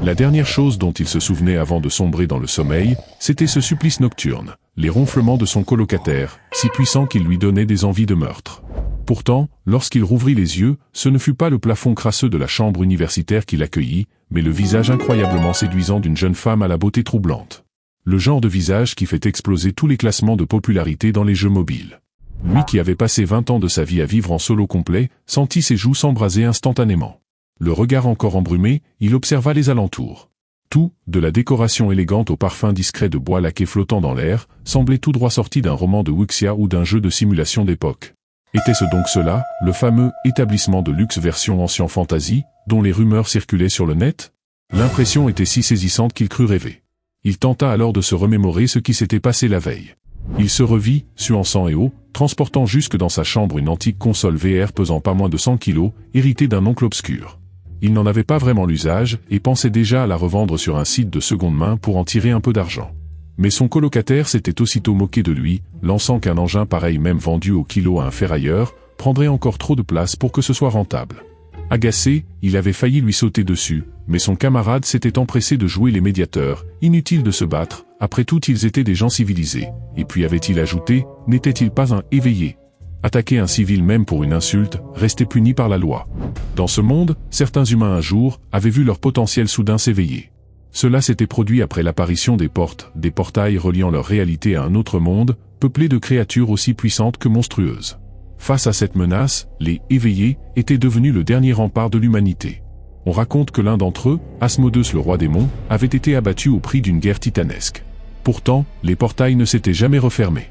La dernière chose dont il se souvenait avant de sombrer dans le sommeil, c'était ce supplice nocturne, les ronflements de son colocataire, si puissants qu'ils lui donnaient des envies de meurtre. Pourtant, lorsqu'il rouvrit les yeux, ce ne fut pas le plafond crasseux de la chambre universitaire qui l'accueillit, mais le visage incroyablement séduisant d'une jeune femme à la beauté troublante. Le genre de visage qui fait exploser tous les classements de popularité dans les jeux mobiles. Lui qui avait passé 20 ans de sa vie à vivre en solo complet, sentit ses joues s'embraser instantanément. Le regard encore embrumé, il observa les alentours. Tout, de la décoration élégante au parfum discret de bois laqué flottant dans l'air, semblait tout droit sorti d'un roman de Wuxia ou d'un jeu de simulation d'époque. Était-ce donc cela, le fameux établissement de luxe version ancien fantasy, dont les rumeurs circulaient sur le net? L'impression était si saisissante qu'il crut rêver. Il tenta alors de se remémorer ce qui s'était passé la veille. Il se revit, suant sang et eau, transportant jusque dans sa chambre une antique console VR pesant pas moins de 100 kilos, héritée d'un oncle obscur. Il n'en avait pas vraiment l'usage, et pensait déjà à la revendre sur un site de seconde main pour en tirer un peu d'argent. Mais son colocataire s'était aussitôt moqué de lui, lançant qu'un engin pareil même vendu au kilo à un ferrailleur, prendrait encore trop de place pour que ce soit rentable. Agacé, il avait failli lui sauter dessus, mais son camarade s'était empressé de jouer les médiateurs, inutile de se battre, après tout ils étaient des gens civilisés, et puis avait-il ajouté, n'était-il pas un éveillé? Attaquer un civil même pour une insulte, restait puni par la loi. Dans ce monde, certains humains un jour, avaient vu leur potentiel soudain s'éveiller. Cela s'était produit après l'apparition des portes, des portails reliant leur réalité à un autre monde, peuplé de créatures aussi puissantes que monstrueuses. Face à cette menace, les éveillés étaient devenus le dernier rempart de l'humanité. On raconte que l'un d'entre eux, Asmodeus le roi démon, avait été abattu au prix d'une guerre titanesque. Pourtant, les portails ne s'étaient jamais refermés.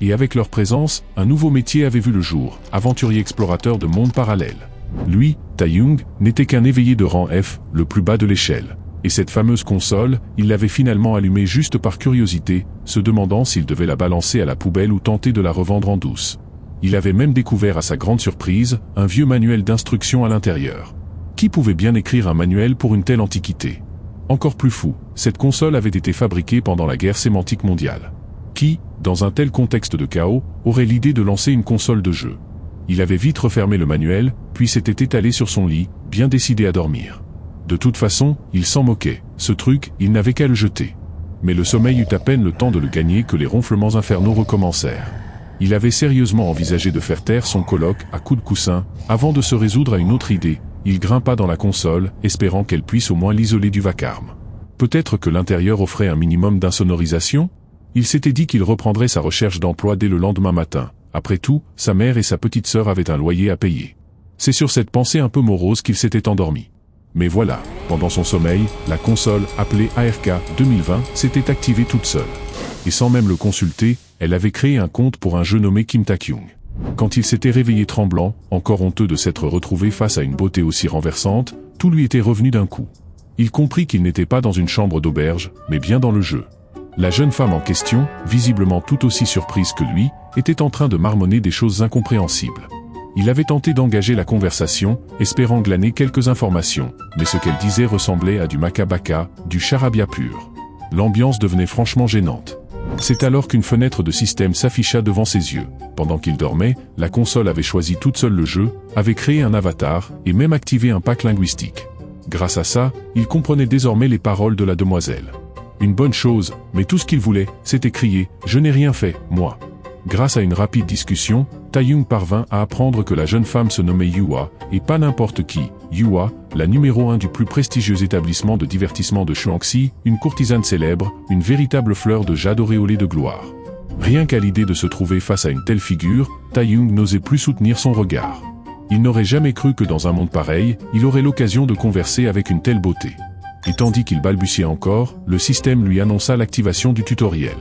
Et avec leur présence, un nouveau métier avait vu le jour, aventurier explorateur de mondes parallèles. Lui, Taeyong, n'était qu'un éveillé de rang F, le plus bas de l'échelle. Et cette fameuse console, il l'avait finalement allumée juste par curiosité, se demandant s'il devait la balancer à la poubelle ou tenter de la revendre en douce. Il avait même découvert à sa grande surprise, un vieux manuel d'instruction à l'intérieur. Qui pouvait bien écrire un manuel pour une telle antiquité? Encore plus fou, cette console avait été fabriquée pendant la guerre sémantique mondiale. Qui, dans un tel contexte de chaos, aurait l'idée de lancer une console de jeu? Il avait vite refermé le manuel, puis s'était étalé sur son lit, bien décidé à dormir. De toute façon, il s'en moquait, ce truc, il n'avait qu'à le jeter. Mais le sommeil eut à peine le temps de le gagner que les ronflements infernaux recommencèrent. Il avait sérieusement envisagé de faire taire son coloc à coups de coussin, avant de se résoudre à une autre idée. Il grimpa dans la console, espérant qu'elle puisse au moins l'isoler du vacarme. Peut-être que l'intérieur offrait un minimum d'insonorisation? Il s'était dit qu'il reprendrait sa recherche d'emploi dès le lendemain matin. Après tout, sa mère et sa petite sœur avaient un loyer à payer. C'est sur cette pensée un peu morose qu'il s'était endormi. Mais voilà, pendant son sommeil, la console, appelée ARK 2020, s'était activée toute seule. Et sans même le consulter, elle avait créé un compte pour un jeu nommé Kim Tak-young. Quand il s'était réveillé tremblant, encore honteux de s'être retrouvé face à une beauté aussi renversante, tout lui était revenu d'un coup. Il comprit qu'il n'était pas dans une chambre d'auberge, mais bien dans le jeu. La jeune femme en question, visiblement tout aussi surprise que lui, était en train de marmonner des choses incompréhensibles. Il avait tenté d'engager la conversation, espérant glaner quelques informations, mais ce qu'elle disait ressemblait à du makabaka, du charabia pur. L'ambiance devenait franchement gênante. C'est alors qu'une fenêtre de système s'afficha devant ses yeux. Pendant qu'il dormait, la console avait choisi toute seule le jeu, avait créé un avatar, et même activé un pack linguistique. Grâce à ça, il comprenait désormais les paroles de la demoiselle. Une bonne chose, mais tout ce qu'il voulait, c'était crier « Je n'ai rien fait, moi ». Grâce à une rapide discussion, Taeyong parvint à apprendre que la jeune femme se nommait Yua, et pas n'importe qui. Yua, la numéro 1 du plus prestigieux établissement de divertissement de Shuangxi, une courtisane célèbre, une véritable fleur de jade auréolée de gloire. Rien qu'à l'idée de se trouver face à une telle figure, Taeyong n'osait plus soutenir son regard. Il n'aurait jamais cru que dans un monde pareil, il aurait l'occasion de converser avec une telle beauté. Et tandis qu'il balbutiait encore, le système lui annonça l'activation du tutoriel.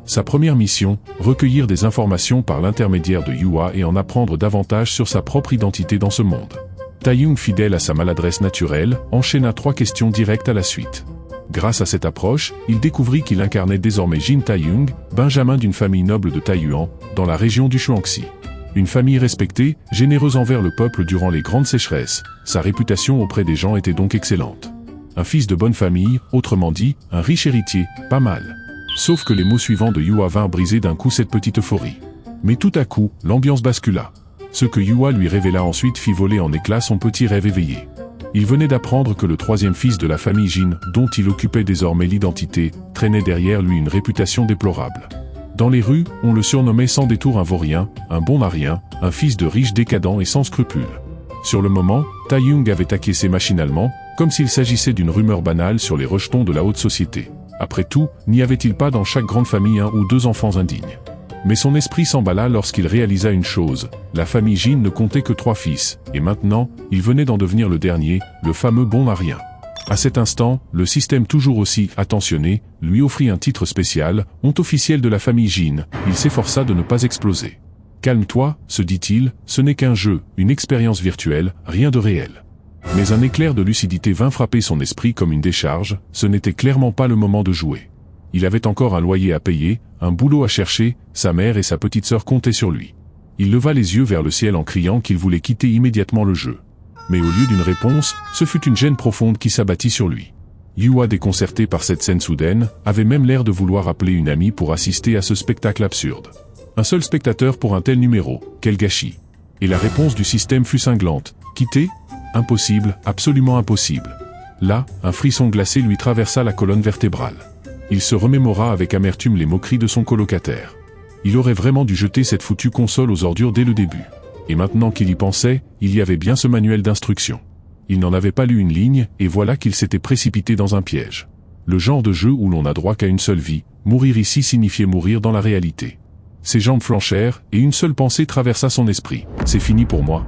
Sa première mission, recueillir des informations par l'intermédiaire de Yua et en apprendre davantage sur sa propre identité dans ce monde. Taeyong, fidèle à sa maladresse naturelle, enchaîna 3 questions directes à la suite. Grâce à cette approche, il découvrit qu'il incarnait désormais Jin Taeyong, benjamin d'une famille noble de Taiyuan, dans la région du Shuangxi. Une famille respectée, généreuse envers le peuple durant les grandes sécheresses, sa réputation auprès des gens était donc excellente. Un fils de bonne famille, autrement dit, un riche héritier, pas mal. Sauf que les mots suivants de Yua vinrent briser d'un coup cette petite euphorie. Mais tout à coup, l'ambiance bascula. Ce que Yua lui révéla ensuite fit voler en éclats son petit rêve éveillé. Il venait d'apprendre que le troisième fils de la famille Jin, dont il occupait désormais l'identité, traînait derrière lui une réputation déplorable. Dans les rues, on le surnommait sans détour un vaurien, un bon à rien, un fils de riche décadent et sans scrupules. Sur le moment, Tae-young avait acquiescé machinalement, comme s'il s'agissait d'une rumeur banale sur les rejetons de la haute société. Après tout, n'y avait-il pas dans chaque grande famille un ou deux enfants indignes? Mais son esprit s'emballa lorsqu'il réalisa une chose, la famille Jin ne comptait que 3 fils, et maintenant, il venait d'en devenir le dernier, le fameux bon à rien. À cet instant, le système toujours aussi attentionné, lui offrit un titre spécial, honte officielle de la famille Jin. Il s'efforça de ne pas exploser. Calme-toi, se dit-il, ce n'est qu'un jeu, une expérience virtuelle, rien de réel. Mais un éclair de lucidité vint frapper son esprit comme une décharge, ce n'était clairement pas le moment de jouer. Il avait encore un loyer à payer, un boulot à chercher, sa mère et sa petite sœur comptaient sur lui. Il leva les yeux vers le ciel en criant qu'il voulait quitter immédiatement le jeu. Mais au lieu d'une réponse, ce fut une gêne profonde qui s'abattit sur lui. Yua, déconcerté par cette scène soudaine, avait même l'air de vouloir appeler une amie pour assister à ce spectacle absurde. Un seul spectateur pour un tel numéro, quel gâchis. Et la réponse du système fut cinglante. Quitter? Impossible, absolument impossible. Là, un frisson glacé lui traversa la colonne vertébrale. Il se remémora avec amertume les moqueries de son colocataire. Il aurait vraiment dû jeter cette foutue console aux ordures dès le début. Et maintenant qu'il y pensait, il y avait bien ce manuel d'instruction. Il n'en avait pas lu une ligne, et voilà qu'il s'était précipité dans un piège. Le genre de jeu où l'on n'a droit qu'à une seule vie, mourir ici signifiait mourir dans la réalité. Ses jambes flanchèrent, et une seule pensée traversa son esprit. C'est fini pour moi.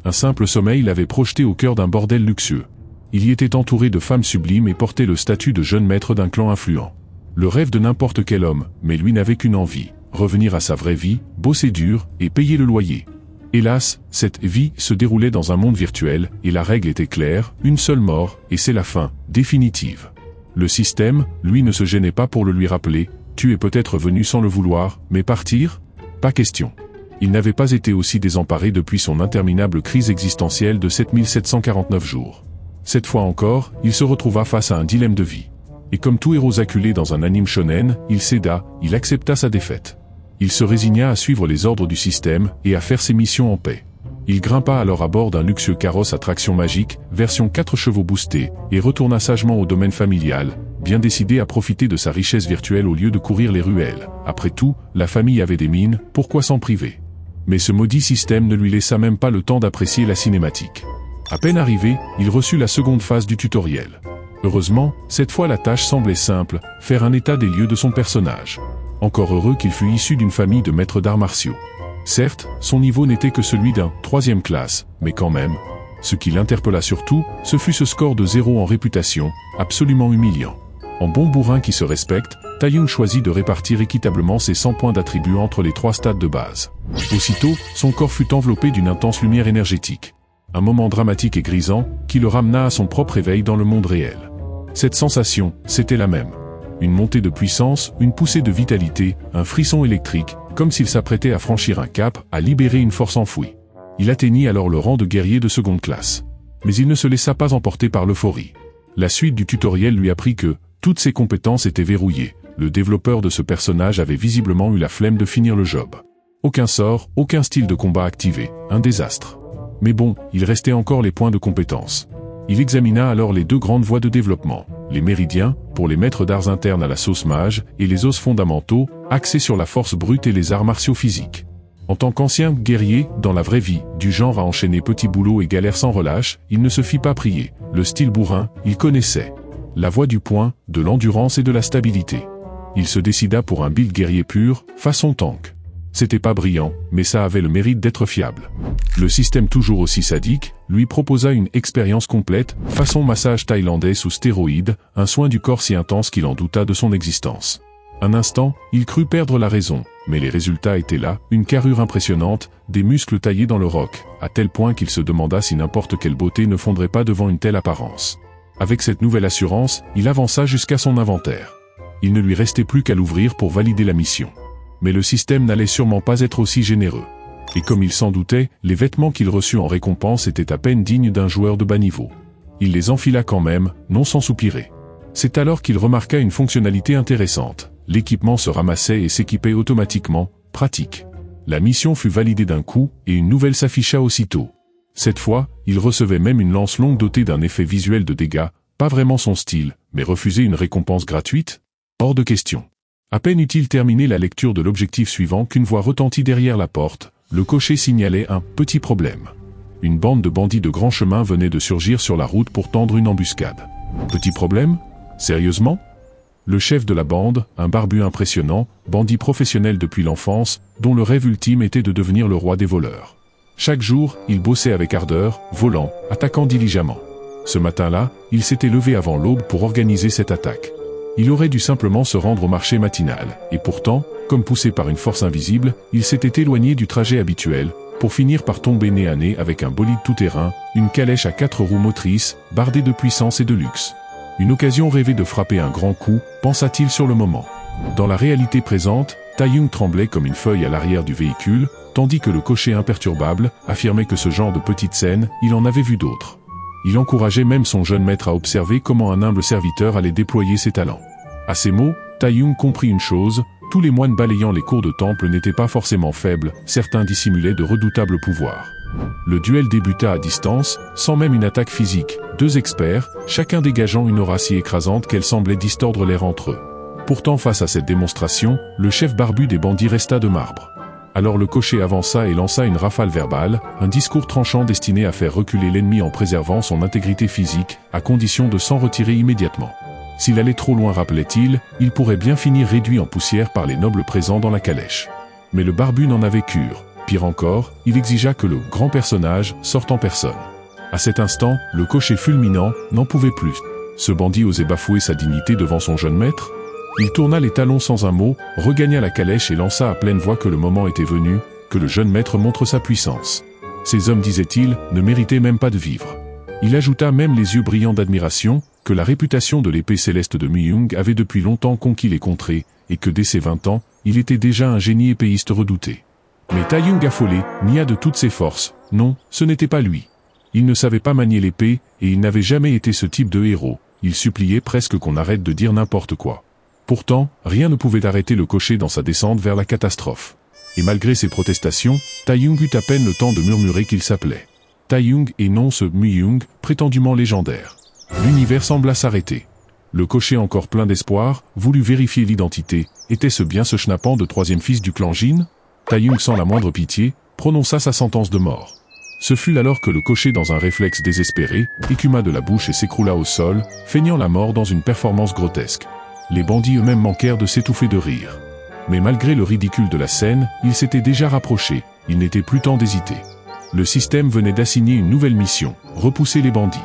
Un simple sommeil l'avait projeté au cœur d'un bordel luxueux. Il y était entouré de femmes sublimes et portait le statut de jeune maître d'un clan influent. Le rêve de n'importe quel homme, mais lui n'avait qu'une envie. Revenir à sa vraie vie, bosser dur, et payer le loyer. Hélas, cette vie se déroulait dans un monde virtuel, et la règle était claire, une seule mort, et c'est la fin, définitive. Le système, lui, ne se gênait pas pour le lui rappeler, tu es peut-être venu sans le vouloir, mais partir? Pas question. Il n'avait pas été aussi désemparé depuis son interminable crise existentielle de 7749 jours. Cette fois encore, il se retrouva face à un dilemme de vie. Et comme tout héros acculé dans un anime shonen, il céda, il accepta sa défaite. Il se résigna à suivre les ordres du système, et à faire ses missions en paix. Il grimpa alors à bord d'un luxueux carrosse à traction magique, version 4 chevaux boostés, et retourna sagement au domaine familial, bien décidé à profiter de sa richesse virtuelle au lieu de courir les ruelles. Après tout, la famille avait des mines, pourquoi s'en priver? Mais ce maudit système ne lui laissa même pas le temps d'apprécier la cinématique. À peine arrivé, il reçut la seconde phase du tutoriel. Heureusement, cette fois la tâche semblait simple, faire un état des lieux de son personnage. Encore heureux qu'il fût issu d'une famille de maîtres d'arts martiaux. Certes, son niveau n'était que celui d'un 3e classe, mais quand même. Ce qui l'interpella surtout, ce fut ce score de 0 en réputation, absolument humiliant. En bon bourrin qui se respecte, Tae-young choisit de répartir équitablement ses 100 points d'attribut entre les 3 stades de base. Aussitôt, son corps fut enveloppé d'une intense lumière énergétique. Un moment dramatique et grisant, qui le ramena à son propre éveil dans le monde réel. Cette sensation, c'était la même. Une montée de puissance, une poussée de vitalité, un frisson électrique, comme s'il s'apprêtait à franchir un cap, à libérer une force enfouie. Il atteignit alors le rang de guerrier de seconde classe. Mais il ne se laissa pas emporter par l'euphorie. La suite du tutoriel lui apprit que toutes ses compétences étaient verrouillées. Le développeur de ce personnage avait visiblement eu la flemme de finir le job. Aucun sort, aucun style de combat activé, un désastre. Mais bon, il restait encore les points de compétence. Il examina alors les 2 grandes voies de développement, les méridiens, pour les maîtres d'arts internes à la sauce mage, et les os fondamentaux, axés sur la force brute et les arts martiaux physiques. En tant qu'ancien guerrier, dans la vraie vie, du genre à enchaîner petits boulots et galères sans relâche, il ne se fit pas prier. Le style bourrin, il connaissait. La voie du poing, de l'endurance et de la stabilité. Il se décida pour un build guerrier pur, façon tank. C'était pas brillant, mais ça avait le mérite d'être fiable. Le système toujours aussi sadique, lui proposa une expérience complète, façon massage thaïlandais sous stéroïdes, un soin du corps si intense qu'il en douta de son existence. Un instant, il crut perdre la raison, mais les résultats étaient là, une carrure impressionnante, des muscles taillés dans le roc, à tel point qu'il se demanda si n'importe quelle beauté ne fondrait pas devant une telle apparence. Avec cette nouvelle assurance, il avança jusqu'à son inventaire. Il ne lui restait plus qu'à l'ouvrir pour valider la mission. Mais le système n'allait sûrement pas être aussi généreux. Et comme il s'en doutait, les vêtements qu'il reçut en récompense étaient à peine dignes d'un joueur de bas niveau. Il les enfila quand même, non sans soupirer. C'est alors qu'il remarqua une fonctionnalité intéressante. L'équipement se ramassait et s'équipait automatiquement, pratique. La mission fut validée d'un coup, et une nouvelle s'afficha aussitôt. Cette fois, il recevait même une lance longue dotée d'un effet visuel de dégâts, pas vraiment son style, mais refuser une récompense gratuite? Hors de question. À peine eut-il terminé la lecture de l'objectif suivant qu'une voix retentit derrière la porte. Le cocher signalait un petit problème. Une bande de bandits de grand chemin venait de surgir sur la route pour tendre une embuscade. Petit problème? Sérieusement? Le chef de la bande, un barbu impressionnant, bandit professionnel depuis l'enfance, dont le rêve ultime était de devenir le roi des voleurs. Chaque jour, il bossait avec ardeur, volant, attaquant diligemment. Ce matin-là, il s'était levé avant l'aube pour organiser cette attaque. Il aurait dû simplement se rendre au marché matinal, et pourtant, comme poussé par une force invisible, il s'était éloigné du trajet habituel, pour finir par tomber nez à nez avec un bolide tout-terrain, une calèche à 4 roues motrices, bardée de puissance et de luxe. Une occasion rêvée de frapper un grand coup, pensa-t-il sur le moment. Dans la réalité présente, Tae-young tremblait comme une feuille à l'arrière du véhicule, tandis que le cocher imperturbable affirmait que ce genre de petite scène, il en avait vu d'autres. Il encourageait même son jeune maître à observer comment un humble serviteur allait déployer ses talents. À ces mots, Tae-young comprit une chose, tous les moines balayant les cours de temple n'étaient pas forcément faibles, certains dissimulaient de redoutables pouvoirs. Le duel débuta à distance, sans même une attaque physique, 2 experts, chacun dégageant une aura si écrasante qu'elle semblait distordre l'air entre eux. Pourtant face à cette démonstration, le chef barbu des bandits resta de marbre. Alors le cocher avança et lança une rafale verbale, un discours tranchant destiné à faire reculer l'ennemi en préservant son intégrité physique, à condition de s'en retirer immédiatement. S'il allait trop loin, rappelait-il, il pourrait bien finir réduit en poussière par les nobles présents dans la calèche. Mais le barbu n'en avait cure. Pire encore, il exigea que le grand personnage sorte en personne. À cet instant, le cocher fulminant n'en pouvait plus. Ce bandit osait bafouer sa dignité devant son jeune maître? Il tourna les talons sans un mot, regagna la calèche et lança à pleine voix que le moment était venu, que le jeune maître montre sa puissance. Ces hommes, disait-il, ne méritaient même pas de vivre. Il ajouta même les yeux brillants d'admiration, que la réputation de l'épée céleste de Mi-young avait depuis longtemps conquis les contrées, et que dès ses 20 ans, il était déjà un génie épéiste redouté. Mais Tae-young affolé, nia de toutes ses forces, non, ce n'était pas lui. Il ne savait pas manier l'épée, et il n'avait jamais été ce type de héros, il suppliait presque qu'on arrête de dire n'importe quoi. Pourtant, rien ne pouvait arrêter le cocher dans sa descente vers la catastrophe. Et malgré ses protestations, Tae-young eut à peine le temps de murmurer qu'il s'appelait Tae-young et non ce Mi-young, prétendument légendaire. L'univers sembla s'arrêter. Le cocher, encore plein d'espoir, voulut vérifier l'identité. Était-ce bien ce schnappant de 3e fils du clan Jin? Tae-young, sans la moindre pitié, prononça sa sentence de mort. Ce fut alors que le cocher, dans un réflexe désespéré, écuma de la bouche et s'écroula au sol, feignant la mort dans une performance grotesque. Les bandits eux-mêmes manquèrent de s'étouffer de rire. Mais malgré le ridicule de la scène, ils s'étaient déjà rapprochés, il n'était plus temps d'hésiter. Le système venait d'assigner une nouvelle mission, repousser les bandits.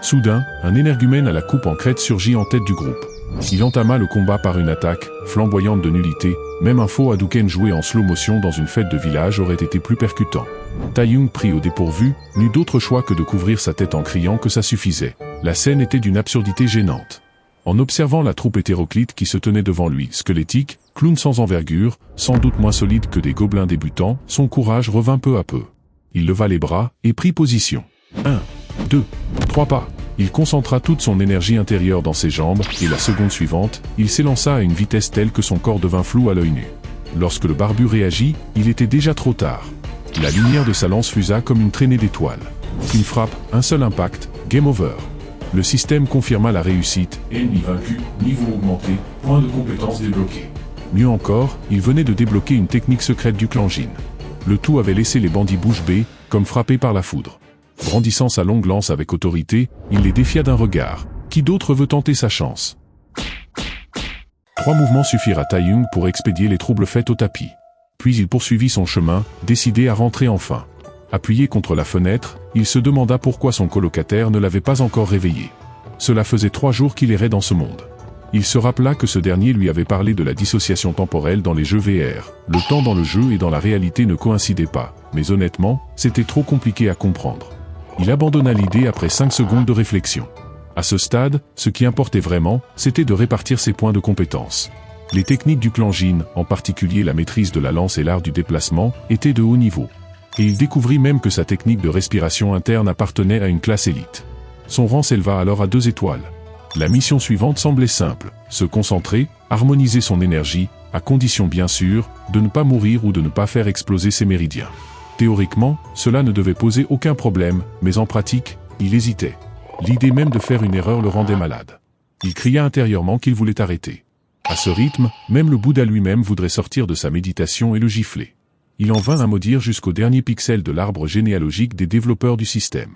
Soudain, un énergumène à la coupe en crête surgit en tête du groupe. Il entama le combat par une attaque, flamboyante de nullité, même un faux Hadouken joué en slow motion dans une fête de village aurait été plus percutant. Tae-young, pris au dépourvu, n'eut d'autre choix que de couvrir sa tête en criant que ça suffisait. La scène était d'une absurdité gênante. En observant la troupe hétéroclite qui se tenait devant lui, squelettique, clown sans envergure, sans doute moins solide que des gobelins débutants, son courage revint peu à peu. Il leva les bras et prit position. 1, 2, 3 pas. Il concentra toute son énergie intérieure dans ses jambes, et la seconde suivante, il s'élança à une vitesse telle que son corps devint flou à l'œil nu. Lorsque le barbu réagit, il était déjà trop tard. La lumière de sa lance fusa comme une traînée d'étoiles. Une frappe, un seul impact, game over. Le système confirma la réussite, ennemi vaincu, niveau augmenté, point de compétence débloqué. Mieux encore, il venait de débloquer une technique secrète du clan Jin. Le tout avait laissé les bandits bouche bée, comme frappés par la foudre. Brandissant sa longue lance avec autorité, il les défia d'un regard. Qui d'autre veut tenter sa chance? 3 mouvements suffirent à Tae-young pour expédier les troubles faits au tapis. Puis il poursuivit son chemin, décidé à rentrer enfin. Appuyé contre la fenêtre, il se demanda pourquoi son colocataire ne l'avait pas encore réveillé. Cela faisait 3 jours qu'il errait dans ce monde. Il se rappela que ce dernier lui avait parlé de la dissociation temporelle dans les jeux VR. Le temps dans le jeu et dans la réalité ne coïncidaient pas, mais honnêtement, c'était trop compliqué à comprendre. Il abandonna l'idée après 5 secondes de réflexion. À ce stade, ce qui importait vraiment, c'était de répartir ses points de compétence. Les techniques du clan Jin, en particulier la maîtrise de la lance et l'art du déplacement, étaient de haut niveau. Et il découvrit même que sa technique de respiration interne appartenait à une classe élite. Son rang s'éleva alors à 2 étoiles. La mission suivante semblait simple, se concentrer, harmoniser son énergie, à condition bien sûr, de ne pas mourir ou de ne pas faire exploser ses méridiens. Théoriquement, cela ne devait poser aucun problème, mais en pratique, il hésitait. L'idée même de faire une erreur le rendait malade. Il cria intérieurement qu'il voulait arrêter. À ce rythme, même le Bouddha lui-même voudrait sortir de sa méditation et le gifler. Il en vint à maudire jusqu'au dernier pixel de l'arbre généalogique des développeurs du système.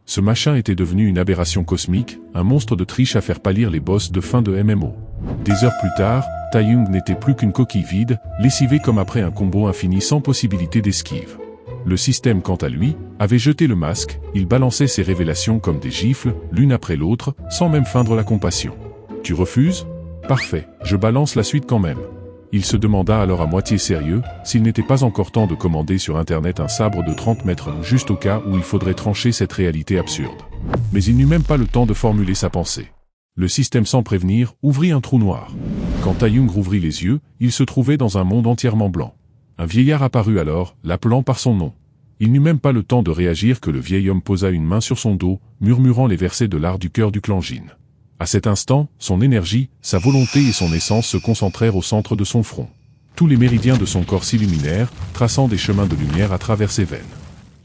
Ce machin était devenu une aberration cosmique, un monstre de triche à faire pâlir les boss de fin de MMO. Des heures plus tard, Taeyong n'était plus qu'une coquille vide, lessivé comme après un combo infini sans possibilité d'esquive. Le système, quant à lui, avait jeté le masque, il balançait ses révélations comme des gifles, l'une après l'autre, sans même feindre la compassion. « Tu refuses ? Parfait, je balance la suite quand même. » Il se demanda alors à moitié sérieux, s'il n'était pas encore temps de commander sur internet un sabre de 30 mètres juste au cas où il faudrait trancher cette réalité absurde. Mais il n'eut même pas le temps de formuler sa pensée. Le système sans prévenir ouvrit un trou noir. Quand Taeyong rouvrit les yeux, il se trouvait dans un monde entièrement blanc. Un vieillard apparut alors, l'appelant par son nom. Il n'eut même pas le temps de réagir que le vieil homme posa une main sur son dos, murmurant les versets de l'art du cœur du clan Jin. À cet instant, son énergie, sa volonté et son essence se concentrèrent au centre de son front. Tous les méridiens de son corps s'illuminèrent, traçant des chemins de lumière à travers ses veines.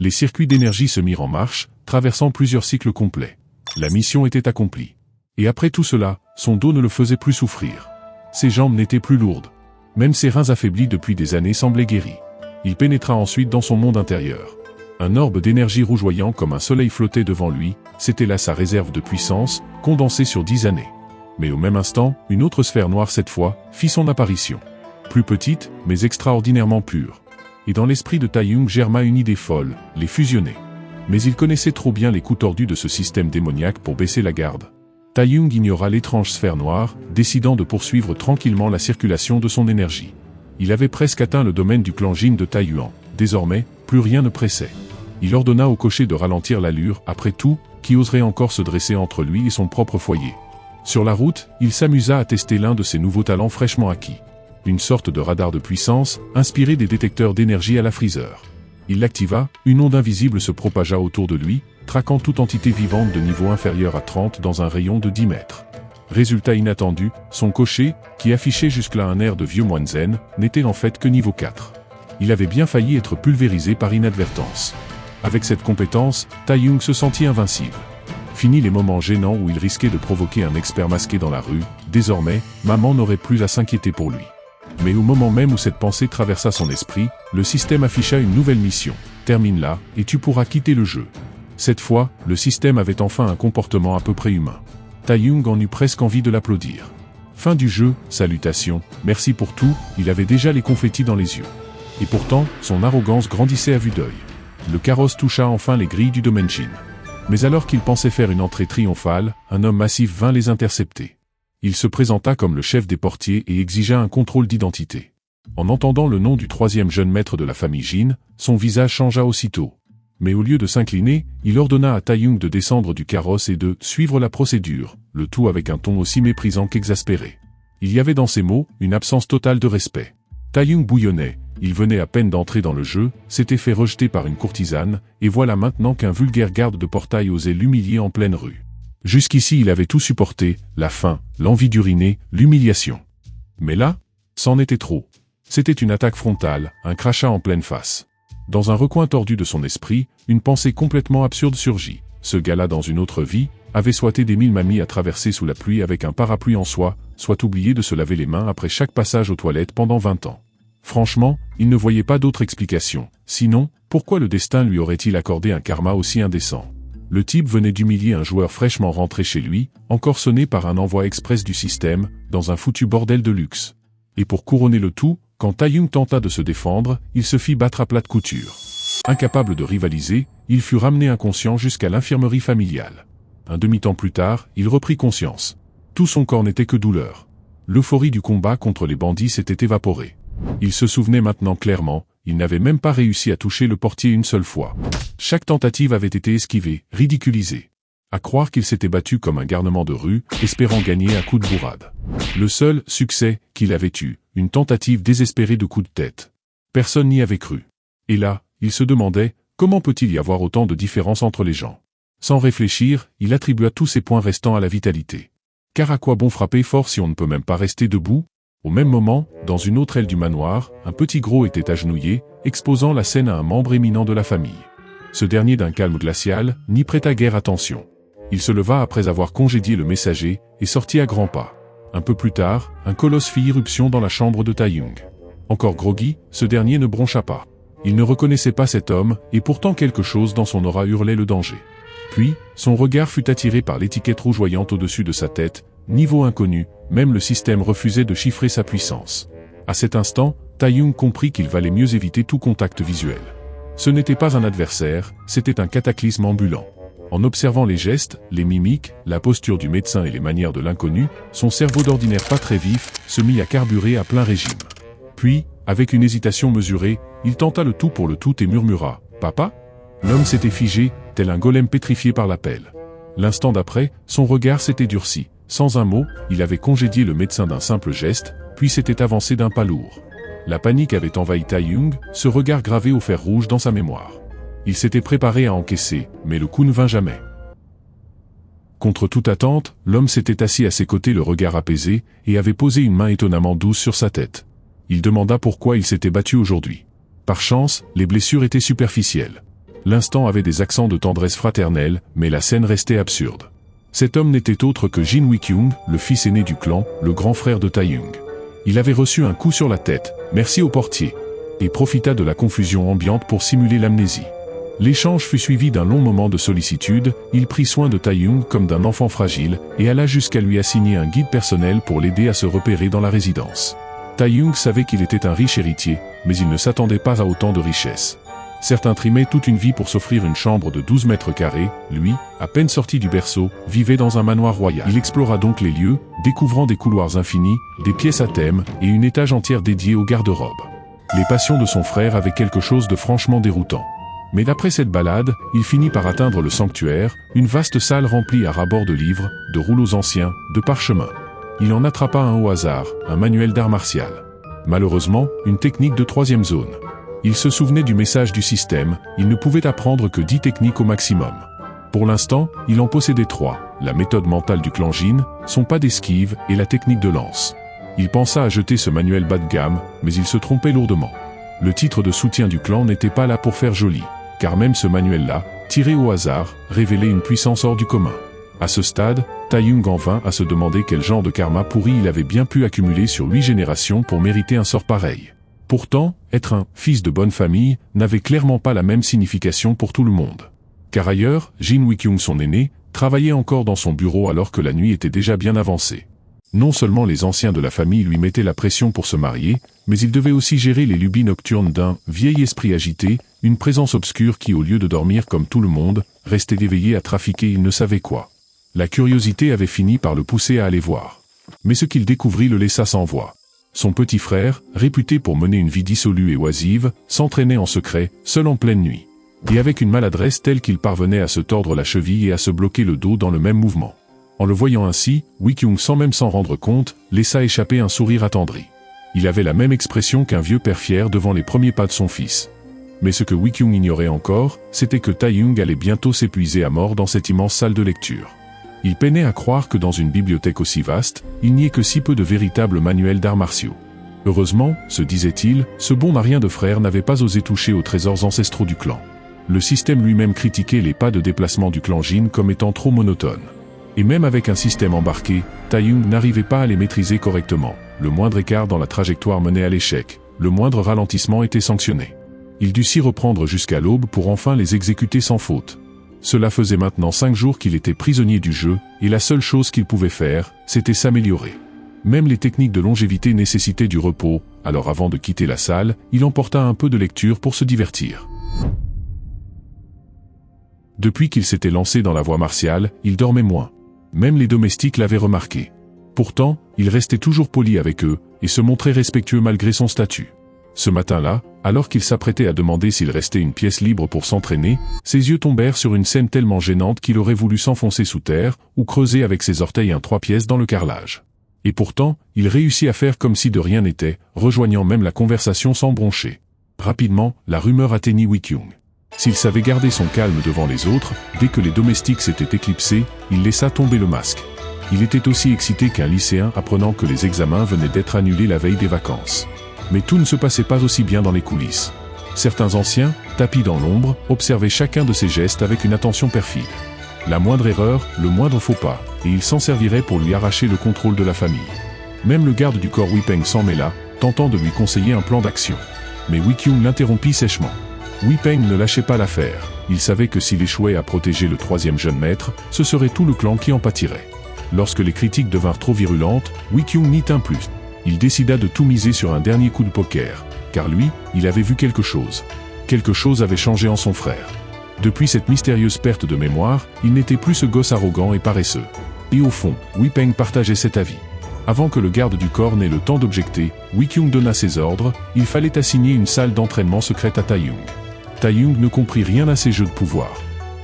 Les circuits d'énergie se mirent en marche, traversant plusieurs cycles complets. La mission était accomplie. Et après tout cela, son dos ne le faisait plus souffrir. Ses jambes n'étaient plus lourdes. Même ses reins affaiblis depuis des années semblaient guéris. Il pénétra ensuite dans son monde intérieur. Un orbe d'énergie rougeoyant comme un soleil flottait devant lui, c'était là sa réserve de puissance, condensée sur 10 années. Mais au même instant, une autre sphère noire cette fois, fit son apparition. Plus petite, mais extraordinairement pure. Et dans l'esprit de Taeyong germa une idée folle, les fusionner. Mais il connaissait trop bien les coups tordus de ce système démoniaque pour baisser la garde. Taeyong ignora l'étrange sphère noire, décidant de poursuivre tranquillement la circulation de son énergie. Il avait presque atteint le domaine du clan Jin de Taiyuan. Désormais, plus rien ne pressait. Il ordonna au cocher de ralentir l'allure, après tout, qui oserait encore se dresser entre lui et son propre foyer. Sur la route, il s'amusa à tester l'un de ses nouveaux talents fraîchement acquis. Une sorte de radar de puissance, inspiré des détecteurs d'énergie à la Freezer. Il l'activa, une onde invisible se propagea autour de lui, traquant toute entité vivante de niveau inférieur à 30 dans un rayon de 10 mètres. Résultat inattendu, son cocher, qui affichait jusque-là un air de vieux moine zen, n'était en fait que niveau 4. Il avait bien failli être pulvérisé par inadvertance. Avec cette compétence, Taeyong se sentit invincible. Fini les moments gênants où il risquait de provoquer un expert masqué dans la rue, désormais, maman n'aurait plus à s'inquiéter pour lui. Mais au moment même où cette pensée traversa son esprit, le système afficha une nouvelle mission. Termine-la, et tu pourras quitter le jeu. Cette fois, le système avait enfin un comportement à peu près humain. Taeyong en eut presque envie de l'applaudir. Fin du jeu, salutations, merci pour tout, il avait déjà les confettis dans les yeux. Et pourtant, son arrogance grandissait à vue d'œil. Le carrosse toucha enfin les grilles du domaine Jin. Mais alors qu'il pensait faire une entrée triomphale, un homme massif vint les intercepter. Il se présenta comme le chef des portiers et exigea un contrôle d'identité. En entendant le nom du troisième jeune maître de la famille Jin, son visage changea aussitôt. Mais au lieu de s'incliner, il ordonna à Taeyong de descendre du carrosse et de suivre la procédure, le tout avec un ton aussi méprisant qu'exaspéré. Il y avait dans ces mots une absence totale de respect. Taeyong bouillonnait, il venait à peine d'entrer dans le jeu, s'était fait rejeter par une courtisane, et voilà maintenant qu'un vulgaire garde de portail osait l'humilier en pleine rue. Jusqu'ici il avait tout supporté, la faim, l'envie d'uriner, l'humiliation. Mais là, c'en était trop. C'était une attaque frontale, un crachat en pleine face. Dans un recoin tordu de son esprit, une pensée complètement absurde surgit. Ce gars-là dans une autre vie, avait soit des 1000 mamies à traverser sous la pluie avec un parapluie en soie, soit oublié de se laver les mains après chaque passage aux toilettes pendant 20 ans. Franchement, il ne voyait pas d'autre explication. Sinon, pourquoi le destin lui aurait-il accordé un karma aussi indécent? Le type venait d'humilier un joueur fraîchement rentré chez lui, encore sonné par un envoi express du système, dans un foutu bordel de luxe. Et pour couronner le tout, quand Taeyong tenta de se défendre, il se fit battre à plate couture. Incapable de rivaliser, il fut ramené inconscient jusqu'à l'infirmerie familiale. Un demi-temps plus tard, il reprit conscience. Tout son corps n'était que douleur. L'euphorie du combat contre les bandits s'était évaporée. Il se souvenait maintenant clairement, il n'avait même pas réussi à toucher le portier une seule fois. Chaque tentative avait été esquivée, ridiculisée. À croire qu'il s'était battu comme un garnement de rue, espérant gagner à coups de bourrade. Le seul succès qu'il avait eu, une tentative désespérée de coup de tête. Personne n'y avait cru. Et là, il se demandait, comment peut-il y avoir autant de différence entre les gens? Sans réfléchir, il attribua tous ses points restants à la vitalité. Car à quoi bon frapper fort si on ne peut même pas rester debout? Au même moment, dans une autre aile du manoir, un petit gros était agenouillé, exposant la scène à un membre éminent de la famille. Ce dernier d'un calme glacial, n'y prêta guère attention. Il se leva après avoir congédié le messager, et sortit à grands pas. Un peu plus tard, un colosse fit irruption dans la chambre de Taeyong. Encore groggy, ce dernier ne broncha pas. Il ne reconnaissait pas cet homme, et pourtant quelque chose dans son aura hurlait le danger. Puis, son regard fut attiré par l'étiquette rougeoyante au-dessus de sa tête, niveau inconnu, même le système refusait de chiffrer sa puissance. À cet instant, Taeyong comprit qu'il valait mieux éviter tout contact visuel. Ce n'était pas un adversaire, c'était un cataclysme ambulant. En observant les gestes, les mimiques, la posture du médecin et les manières de l'inconnu, son cerveau d'ordinaire pas très vif se mit à carburer à plein régime. Puis, avec une hésitation mesurée, il tenta le tout pour le tout et murmura « Papa ?» L'homme s'était figé, tel un golem pétrifié par la pelle. L'instant d'après, son regard s'était durci. Sans un mot, il avait congédié le médecin d'un simple geste, puis s'était avancé d'un pas lourd. La panique avait envahi Taeyong, ce regard gravé au fer rouge dans sa mémoire. Il s'était préparé à encaisser, mais le coup ne vint jamais. Contre toute attente, l'homme s'était assis à ses côtés le regard apaisé, et avait posé une main étonnamment douce sur sa tête. Il demanda pourquoi il s'était battu aujourd'hui. Par chance, les blessures étaient superficielles. L'instant avait des accents de tendresse fraternelle, mais la scène restait absurde. Cet homme n'était autre que Jin Wikyung, le fils aîné du clan, le grand frère de Taeyong. Il avait reçu un coup sur la tête, merci au portier, et profita de la confusion ambiante pour simuler l'amnésie. L'échange fut suivi d'un long moment de sollicitude, il prit soin de Taeyong comme d'un enfant fragile, et alla jusqu'à lui assigner un guide personnel pour l'aider à se repérer dans la résidence. Taeyong savait qu'il était un riche héritier, mais il ne s'attendait pas à autant de richesse. Certains trimaient toute une vie pour s'offrir une chambre de 12 mètres carrés, lui, à peine sorti du berceau, vivait dans un manoir royal. Il explora donc les lieux, découvrant des couloirs infinis, des pièces à thème, et une étage entière dédiée aux garde-robes. Les passions de son frère avaient quelque chose de franchement déroutant. Mais d'après cette balade, il finit par atteindre le sanctuaire, une vaste salle remplie à ras-bord de livres, de rouleaux anciens, de parchemins. Il en attrapa un au hasard, un manuel d'art martial. Malheureusement, une technique de 3e zone. Il se souvenait du message du système, il ne pouvait apprendre que 10 techniques au maximum. Pour l'instant, il en possédait 3, la méthode mentale du clan Jin, son pas d'esquive et la technique de lance. Il pensa à jeter ce manuel bas de gamme, mais il se trompait lourdement. Le titre de soutien du clan n'était pas là pour faire joli, car même ce manuel-là, tiré au hasard, révélait une puissance hors du commun. À ce stade, Taeyong en vint à se demander quel genre de karma pourri il avait bien pu accumuler sur 8 générations pour mériter un sort pareil. Pourtant, être un « fils de bonne famille » n'avait clairement pas la même signification pour tout le monde. Car ailleurs, Jin Wikyung son aîné, travaillait encore dans son bureau alors que la nuit était déjà bien avancée. Non seulement les anciens de la famille lui mettaient la pression pour se marier, mais il devait aussi gérer les lubies nocturnes d'un vieil esprit agité, une présence obscure qui au lieu de dormir comme tout le monde, restait éveillé à trafiquer il ne savait quoi. La curiosité avait fini par le pousser à aller voir. Mais ce qu'il découvrit le laissa sans voix. Son petit frère, réputé pour mener une vie dissolue et oisive, s'entraînait en secret, seul en pleine nuit. Et avec une maladresse telle qu'il parvenait à se tordre la cheville et à se bloquer le dos dans le même mouvement. En le voyant ainsi, Wikyung sans même s'en rendre compte, laissa échapper un sourire attendri. Il avait la même expression qu'un vieux père fier devant les premiers pas de son fils. Mais ce que Wikyung ignorait encore, c'était que Taeyong allait bientôt s'épuiser à mort dans cette immense salle de lecture. Il peinait à croire que dans une bibliothèque aussi vaste, il n'y ait que si peu de véritables manuels d'arts martiaux. Heureusement, se disait-il, ce bon arien de frère n'avait pas osé toucher aux trésors ancestraux du clan. Le système lui-même critiquait les pas de déplacement du clan Jin comme étant trop monotones. Et même avec un système embarqué, Taeyong n'arrivait pas à les maîtriser correctement. Le moindre écart dans la trajectoire menait à l'échec, le moindre ralentissement était sanctionné. Il dut s'y reprendre jusqu'à l'aube pour enfin les exécuter sans faute. Cela faisait maintenant 5 jours qu'il était prisonnier du jeu, et la seule chose qu'il pouvait faire, c'était s'améliorer. Même les techniques de longévité nécessitaient du repos, alors avant de quitter la salle, il emporta un peu de lecture pour se divertir. Depuis qu'il s'était lancé dans la voie martiale, il dormait moins. Même les domestiques l'avaient remarqué. Pourtant, il restait toujours poli avec eux, et se montrait respectueux malgré son statut. Ce matin-là, alors qu'il s'apprêtait à demander s'il restait une pièce libre pour s'entraîner, ses yeux tombèrent sur une scène tellement gênante qu'il aurait voulu s'enfoncer sous terre, ou creuser avec ses orteils un 3 pièces dans le carrelage. Et pourtant, il réussit à faire comme si de rien n'était, rejoignant même la conversation sans broncher. Rapidement, la rumeur atteignit Wikyung. S'il savait garder son calme devant les autres, dès que les domestiques s'étaient éclipsés, il laissa tomber le masque. Il était aussi excité qu'un lycéen apprenant que les examens venaient d'être annulés la veille des vacances. Mais tout ne se passait pas aussi bien dans les coulisses. Certains anciens, tapis dans l'ombre, observaient chacun de ses gestes avec une attention perfide. La moindre erreur, le moindre faux pas, et ils s'en serviraient pour lui arracher le contrôle de la famille. Même le garde du corps Wei Peng s'en mêla, tentant de lui conseiller un plan d'action. Mais Wei Qiong l'interrompit sèchement. Wei Peng ne lâchait pas l'affaire. Il savait que s'il échouait à protéger le troisième jeune maître, ce serait tout le clan qui en pâtirait. Lorsque les critiques devinrent trop virulentes, Wei Qiong n'y tint plus. Il décida de tout miser sur un dernier coup de poker, car lui, il avait vu quelque chose. Quelque chose avait changé en son frère. Depuis cette mystérieuse perte de mémoire, il n'était plus ce gosse arrogant et paresseux. Et au fond, Wei Peng partageait cet avis. Avant que le garde du corps n'ait le temps d'objecter, Wei Qiong donna ses ordres, il fallait assigner une salle d'entraînement secrète à Taiyong. Taiyong ne comprit rien à ces jeux de pouvoir.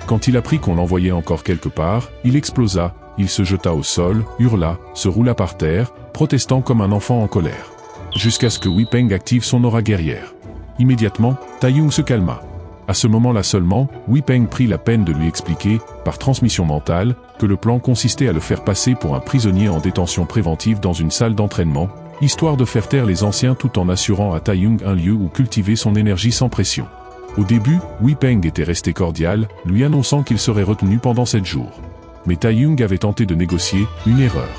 Quand il apprit qu'on l'envoyait encore quelque part, il explosa, il se jeta au sol, hurla, se roula par terre, protestant comme un enfant en colère. Jusqu'à ce que Wei Peng active son aura guerrière. Immédiatement, Taiyong se calma. À ce moment-là seulement, Wei Peng prit la peine de lui expliquer, par transmission mentale, que le plan consistait à le faire passer pour un prisonnier en détention préventive dans une salle d'entraînement, histoire de faire taire les anciens tout en assurant à Taiyong un lieu où cultiver son énergie sans pression. Au début, Wei Peng était resté cordial, lui annonçant qu'il serait retenu pendant 7 jours. Mais Taiyong avait tenté de négocier, une erreur.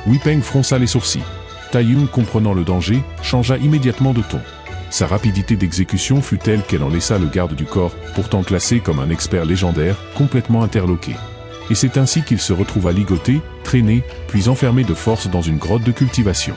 Wei Peng fronça les sourcils. Taiyong, comprenant le danger, changea immédiatement de ton. Sa rapidité d'exécution fut telle qu'elle en laissa le garde du corps, pourtant classé comme un expert légendaire, complètement interloqué. Et c'est ainsi qu'il se retrouva ligoté, traîné, puis enfermé de force dans une grotte de cultivation.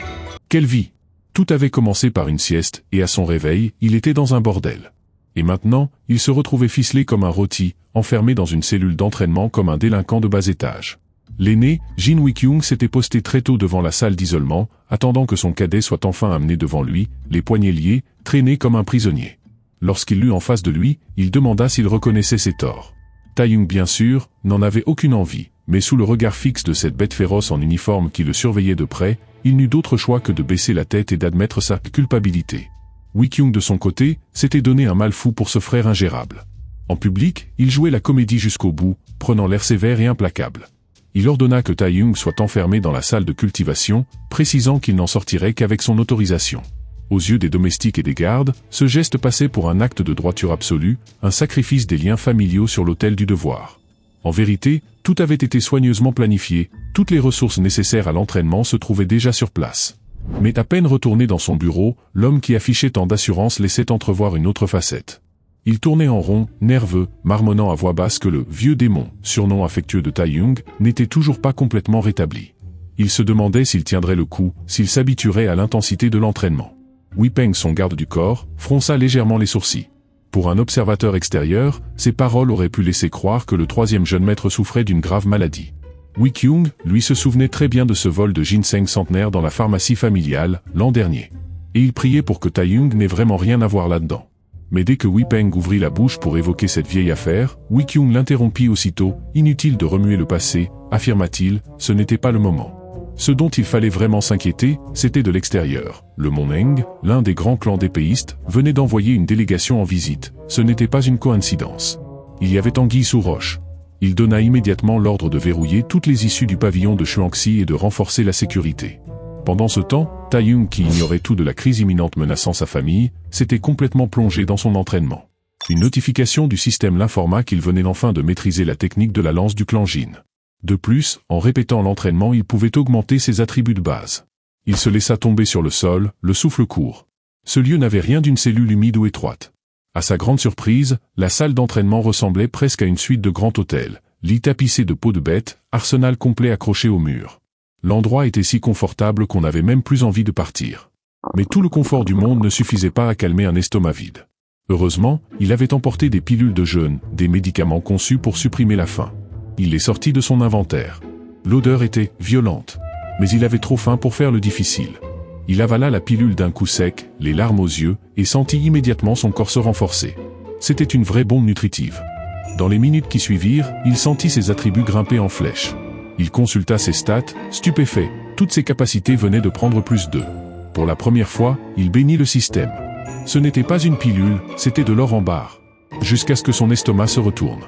Quelle vie! Tout avait commencé par une sieste, et à son réveil, il était dans un bordel. Et maintenant, il se retrouvait ficelé comme un rôti, enfermé dans une cellule d'entraînement comme un délinquant de bas étage. L'aîné, Jin Wei Qiong, s'était posté très tôt devant la salle d'isolement, attendant que son cadet soit enfin amené devant lui, les poignets liés, traîné comme un prisonnier. Lorsqu'il l'eut en face de lui, il demanda s'il reconnaissait ses torts. Taiyong, bien sûr, n'en avait aucune envie, mais sous le regard fixe de cette bête féroce en uniforme qui le surveillait de près, il n'eut d'autre choix que de baisser la tête et d'admettre sa culpabilité. Wei Qiong de son côté, s'était donné un mal fou pour ce frère ingérable. En public, il jouait la comédie jusqu'au bout, prenant l'air sévère et implacable. Il ordonna que Taiyong soit enfermé dans la salle de cultivation, précisant qu'il n'en sortirait qu'avec son autorisation. Aux yeux des domestiques et des gardes, ce geste passait pour un acte de droiture absolue, un sacrifice des liens familiaux sur l'autel du devoir. En vérité, tout avait été soigneusement planifié, toutes les ressources nécessaires à l'entraînement se trouvaient déjà sur place. Mais à peine retourné dans son bureau, l'homme qui affichait tant d'assurance laissait entrevoir une autre facette. Il tournait en rond, nerveux, marmonnant à voix basse que le « vieux démon », surnom affectueux de Taiyong, n'était toujours pas complètement rétabli. Il se demandait s'il tiendrait le coup, s'il s'habituerait à l'intensité de l'entraînement. Wei Peng, son garde du corps, fronça légèrement les sourcils. Pour un observateur extérieur, ces paroles auraient pu laisser croire que le troisième jeune maître souffrait d'une grave maladie. Wei Qiong, lui, se souvenait très bien de ce vol de ginseng centenaire dans la pharmacie familiale, l'an dernier. Et il priait pour que Taiyong n'ait vraiment rien à voir là-dedans. Mais dès que Wei Peng ouvrit la bouche pour évoquer cette vieille affaire, Wei Qiong l'interrompit aussitôt. Inutile de remuer le passé, affirma-t-il, ce n'était pas le moment. Ce dont il fallait vraiment s'inquiéter, c'était de l'extérieur. Le Moneng, l'un des grands clans d'épéistes, venait d'envoyer une délégation en visite. Ce n'était pas une coïncidence. Il y avait anguille sous roche. Il donna immédiatement l'ordre de verrouiller toutes les issues du pavillon de Shuangxi et de renforcer la sécurité. Pendant ce temps, Taiyong, qui ignorait tout de la crise imminente menaçant sa famille, s'était complètement plongé dans son entraînement. Une notification du système l'informa qu'il venait enfin de maîtriser la technique de la lance du clan Jin. De plus, en répétant l'entraînement, il pouvait augmenter ses attributs de base. Il se laissa tomber sur le sol, le souffle court. Ce lieu n'avait rien d'une cellule humide ou étroite. À sa grande surprise, la salle d'entraînement ressemblait presque à une suite de grands hôtels, lits tapissés de peaux de bêtes, arsenal complet accroché au mur. L'endroit était si confortable qu'on n'avait même plus envie de partir. Mais tout le confort du monde ne suffisait pas à calmer un estomac vide. Heureusement, il avait emporté des pilules de jeûne, des médicaments conçus pour supprimer la faim. Il les sortit de son inventaire. L'odeur était violente. Mais il avait trop faim pour faire le difficile. Il avala la pilule d'un coup sec, les larmes aux yeux, et sentit immédiatement son corps se renforcer. C'était une vraie bombe nutritive. Dans les minutes qui suivirent, il sentit ses attributs grimper en flèche. Il consulta ses stats, stupéfait, toutes ses capacités venaient de prendre +2. Pour la première fois, il bénit le système. Ce n'était pas une pilule, c'était de l'or en barre. Jusqu'à ce que son estomac se retourne.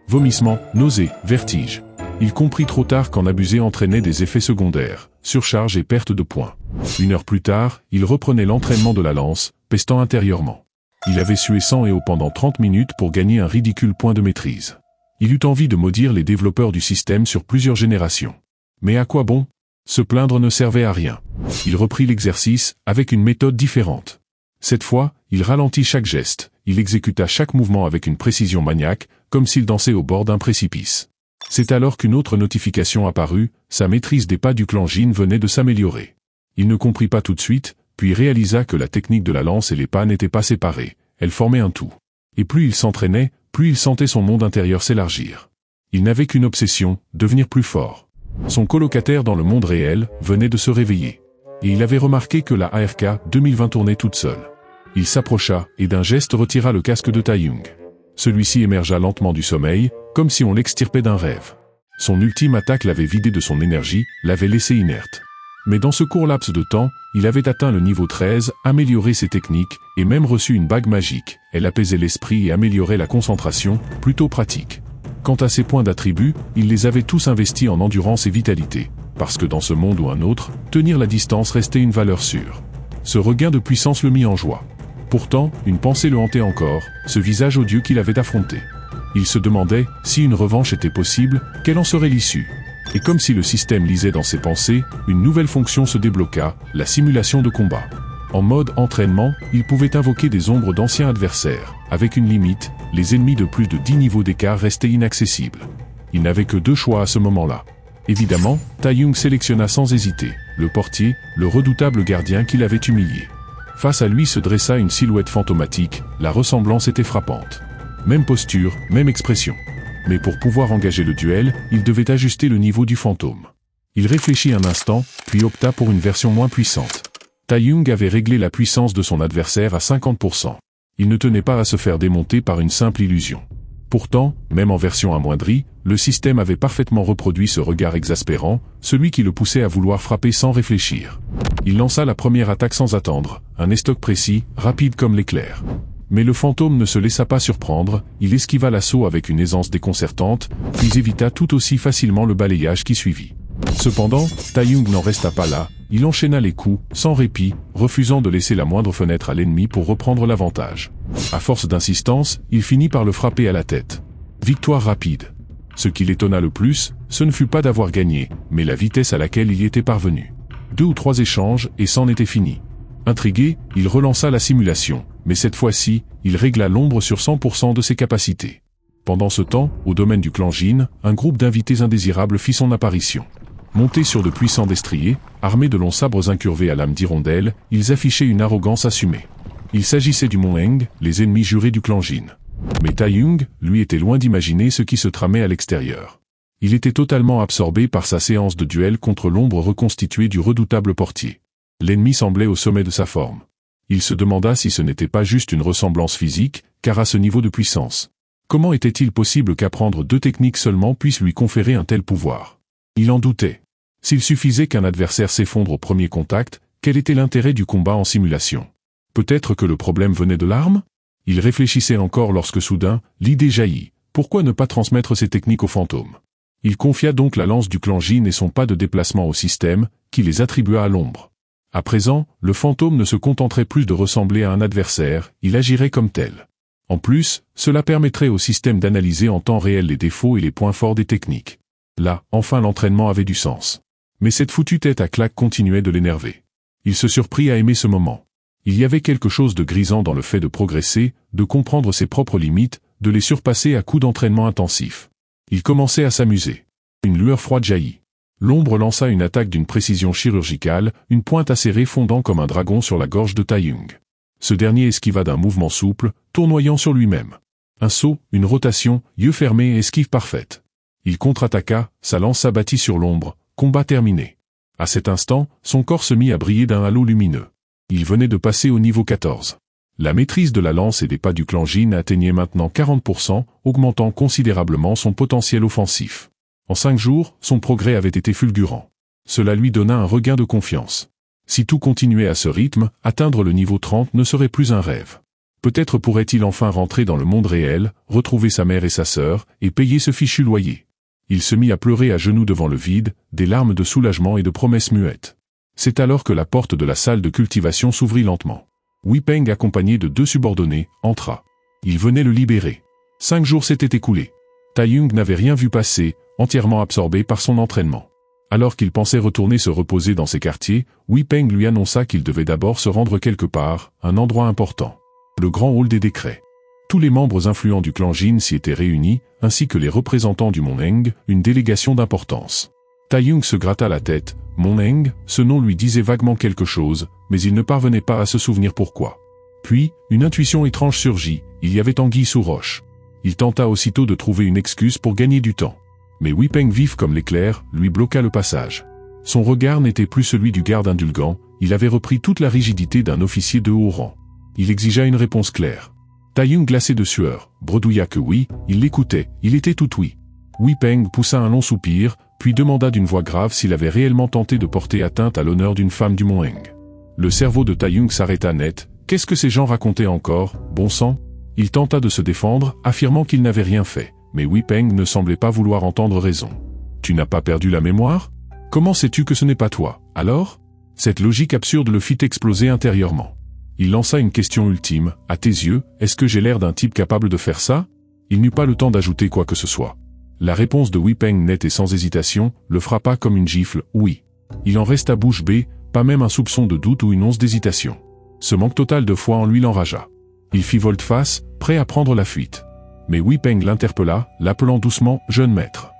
Vomissements, nausées, vertiges. Il comprit trop tard qu'en abuser entraînait des effets secondaires, surcharge et perte de points. 1 heure plus tard, il reprenait l'entraînement de la lance, pestant intérieurement. Il avait sué sang et eau pendant 30 minutes pour gagner un ridicule point de maîtrise. Il eut envie de maudire les développeurs du système sur plusieurs générations. Mais à quoi bon? Se plaindre ne servait à rien. Il reprit l'exercice, avec une méthode différente. Cette fois, il ralentit chaque geste, il exécuta chaque mouvement avec une précision maniaque, comme s'il dansait au bord d'un précipice. C'est alors qu'une autre notification apparut, sa maîtrise des pas du clan Jin venait de s'améliorer. Il ne comprit pas tout de suite, puis réalisa que la technique de la lance et les pas n'étaient pas séparées, elles formaient un tout. Et plus il s'entraînait, plus il sentait son monde intérieur s'élargir. Il n'avait qu'une obsession, devenir plus fort. Son colocataire dans le monde réel venait de se réveiller. Et il avait remarqué que la ARK 2020 tournait toute seule. Il s'approcha et d'un geste retira le casque de Taeyong. Celui-ci émergea lentement du sommeil, comme si on l'extirpait d'un rêve. Son ultime attaque l'avait vidé de son énergie, l'avait laissé inerte. Mais dans ce court laps de temps, il avait atteint le niveau 13, amélioré ses techniques, et même reçu une bague magique. Elle apaisait l'esprit et améliorait la concentration, plutôt pratique. Quant à ses points d'attribut, il les avait tous investis en endurance et vitalité, parce que dans ce monde ou un autre, tenir la distance restait une valeur sûre. Ce regain de puissance le mit en joie. Pourtant, une pensée le hantait encore, ce visage odieux qu'il avait affronté. Il se demandait, si une revanche était possible, quelle en serait l'issue. Et comme si le système lisait dans ses pensées, une nouvelle fonction se débloqua, la simulation de combat. En mode entraînement, il pouvait invoquer des ombres d'anciens adversaires. Avec une limite, les ennemis de plus de 10 niveaux d'écart restaient inaccessibles. Il n'avait que 2 choix à ce moment-là. Évidemment, Taeyong sélectionna sans hésiter, le portier, le redoutable gardien qui l'avait humilié. Face à lui se dressa une silhouette fantomatique, la ressemblance était frappante. Même posture, même expression. Mais pour pouvoir engager le duel, il devait ajuster le niveau du fantôme. Il réfléchit un instant, puis opta pour une version moins puissante. Taeyong avait réglé la puissance de son adversaire à 50%. Il ne tenait pas à se faire démonter par une simple illusion. Pourtant, même en version amoindrie, le système avait parfaitement reproduit ce regard exaspérant, celui qui le poussait à vouloir frapper sans réfléchir. Il lança la première attaque sans attendre, un estoc précis, rapide comme l'éclair. Mais le fantôme ne se laissa pas surprendre, il esquiva l'assaut avec une aisance déconcertante, puis évita tout aussi facilement le balayage qui suivit. Cependant, Taeyong n'en resta pas là, il enchaîna les coups, sans répit, refusant de laisser la moindre fenêtre à l'ennemi pour reprendre l'avantage. À force d'insistance, il finit par le frapper à la tête. Victoire rapide. Ce qui l'étonna le plus, ce ne fut pas d'avoir gagné, mais la vitesse à laquelle il y était parvenu. 2 ou 3 échanges, et c'en était fini. Intrigué, il relança la simulation, mais cette fois-ci, il régla l'ombre sur 100% de ses capacités. Pendant ce temps, au domaine du clan Jin, un groupe d'invités indésirables fit son apparition. Montés sur de puissants destriers, armés de longs sabres incurvés à lame d'hirondelle, ils affichaient une arrogance assumée. Il s'agissait du Mont Heng, les ennemis jurés du clan Jin. Mais Taeyong, lui, était loin d'imaginer ce qui se tramait à l'extérieur. Il était totalement absorbé par sa séance de duel contre l'ombre reconstituée du redoutable portier. L'ennemi semblait au sommet de sa forme. Il se demanda si ce n'était pas juste une ressemblance physique, car à ce niveau de puissance. Comment était-il possible qu'apprendre 2 techniques seulement puisse lui conférer un tel pouvoir? Il en doutait. S'il suffisait qu'un adversaire s'effondre au premier contact, quel était l'intérêt du combat en simulation? Peut-être que le problème venait de l'arme? Il réfléchissait encore lorsque soudain, l'idée jaillit. Pourquoi ne pas transmettre ces techniques aux fantômes? Il confia donc la lance du clan Jin et son pas de déplacement au système, qui les attribua à l'ombre. À présent, le fantôme ne se contenterait plus de ressembler à un adversaire, il agirait comme tel. En plus, cela permettrait au système d'analyser en temps réel les défauts et les points forts des techniques. Là, enfin l'entraînement avait du sens. Mais cette foutue tête à claque continuait de l'énerver. Il se surprit à aimer ce moment. Il y avait quelque chose de grisant dans le fait de progresser, de comprendre ses propres limites, de les surpasser à coups d'entraînement intensif. Il commençait à s'amuser. Une lueur froide jaillit. L'ombre lança une attaque d'une précision chirurgicale, une pointe acérée fondant comme un dragon sur la gorge de Taeyong. Ce dernier esquiva d'un mouvement souple, tournoyant sur lui-même. Un saut, une rotation, yeux fermés et esquive parfaite. Il contre-attaqua, sa lance s'abattit sur l'ombre, combat terminé. À cet instant, son corps se mit à briller d'un halo lumineux. Il venait de passer au niveau 14. La maîtrise de la lance et des pas du clan Jin atteignait maintenant 40%, augmentant considérablement son potentiel offensif. En 5 jours, son progrès avait été fulgurant. Cela lui donna un regain de confiance. Si tout continuait à ce rythme, atteindre le niveau 30 ne serait plus un rêve. Peut-être pourrait-il enfin rentrer dans le monde réel, retrouver sa mère et sa sœur, et payer ce fichu loyer. Il se mit à pleurer à genoux devant le vide, des larmes de soulagement et de promesses muettes. C'est alors que la porte de la salle de cultivation s'ouvrit lentement. Wei Peng, accompagné de 2 subordonnés, entra. Il venait le libérer. 5 jours s'étaient écoulés. Tai Yung n'avait rien vu passer, entièrement absorbé par son entraînement. Alors qu'il pensait retourner se reposer dans ses quartiers, Wei Peng lui annonça qu'il devait d'abord se rendre quelque part, un endroit important. Le grand hall des décrets. Tous les membres influents du clan Jin s'y étaient réunis, ainsi que les représentants du Mont Heng, une délégation d'importance. Tai Yung se gratta la tête. Mont Heng, ce nom lui disait vaguement quelque chose, mais il ne parvenait pas à se souvenir pourquoi. Puis, une intuition étrange surgit, il y avait anguille sous roche. Il tenta aussitôt de trouver une excuse pour gagner du temps. Mais Wei Peng, vif comme l'éclair, lui bloqua le passage. Son regard n'était plus celui du garde indulgent, il avait repris toute la rigidité d'un officier de haut rang. Il exigea une réponse claire. Tai Yung, glacé de sueur, bredouilla que oui, il l'écoutait, il était tout oui. Wei Peng poussa un long soupir, puis demanda d'une voix grave s'il avait réellement tenté de porter atteinte à l'honneur d'une femme du Mont Heng. Le cerveau de Tai Yung s'arrêta net. Qu'est-ce que ces gens racontaient encore, bon sang? Il tenta de se défendre, affirmant qu'il n'avait rien fait, mais Wei Peng ne semblait pas vouloir entendre raison. Tu n'as pas perdu la mémoire? Comment sais-tu que ce n'est pas toi, alors? Cette logique absurde le fit exploser intérieurement. Il lança une question ultime, à tes yeux, est-ce que j'ai l'air d'un type capable de faire ça? Il n'eut pas le temps d'ajouter quoi que ce soit. La réponse de Wei Peng, nette et sans hésitation, le frappa comme une gifle, oui. Il en resta bouche bée, pas même un soupçon de doute ou une once d'hésitation. Ce manque total de foi en lui l'enragea. Il fit volte-face, prêt à prendre la fuite. Mais Wei Peng l'interpella, l'appelant doucement « jeune maître ».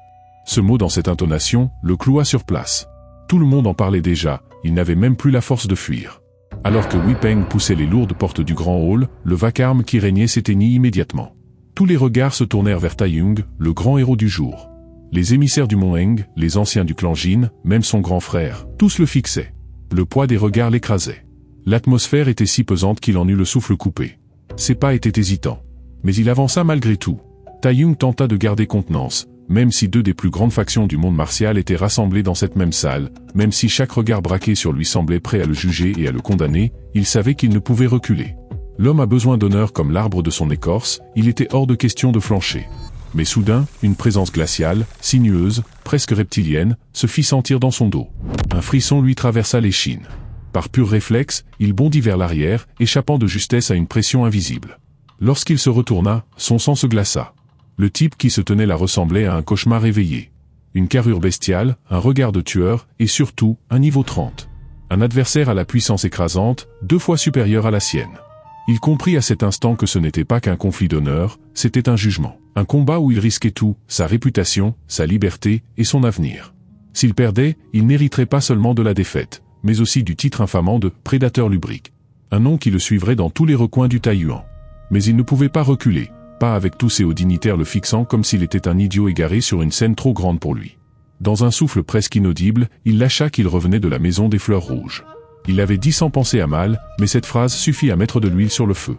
Ce mot dans cette intonation, le cloua sur place. Tout le monde en parlait déjà, il n'avait même plus la force de fuir. Alors que Wei Peng poussait les lourdes portes du grand hall, le vacarme qui régnait s'éteignit immédiatement. Tous les regards se tournèrent vers Tai Yung, le grand héros du jour. Les émissaires du Mont Heng, les anciens du clan Jin, même son grand frère, tous le fixaient. Le poids des regards l'écrasait. L'atmosphère était si pesante qu'il en eut le souffle coupé. Ses pas étaient hésitants. Mais il avança malgré tout. Tai Yung tenta de garder contenance, même si 2 des plus grandes factions du monde martial étaient rassemblées dans cette même salle, même si chaque regard braqué sur lui semblait prêt à le juger et à le condamner, il savait qu'il ne pouvait reculer. L'homme a besoin d'honneur comme l'arbre de son écorce, il était hors de question de flancher. Mais soudain, une présence glaciale, sinueuse, presque reptilienne, se fit sentir dans son dos. Un frisson lui traversa l'échine. Par pur réflexe, il bondit vers l'arrière, échappant de justesse à une pression invisible. Lorsqu'il se retourna, son sang se glaça. Le type qui se tenait là ressemblait à un cauchemar éveillé. Une carrure bestiale, un regard de tueur, et surtout, un niveau 30. Un adversaire à la puissance écrasante, 2 fois supérieure à la sienne. Il comprit à cet instant que ce n'était pas qu'un conflit d'honneur, c'était un jugement. Un combat où il risquait tout, sa réputation, sa liberté et son avenir. S'il perdait, il n'hériterait pas seulement de la défaite, mais aussi du titre infamant de « prédateur lubrique ». Un nom qui le suivrait dans tous les recoins du Taiyuan. Mais il ne pouvait pas reculer, pas avec tous ces hauts dignitaires le fixant comme s'il était un idiot égaré sur une scène trop grande pour lui. Dans un souffle presque inaudible, il lâcha qu'il revenait de la maison des fleurs rouges. Il l'avait dit sans penser à mal, mais cette phrase suffit à mettre de l'huile sur le feu.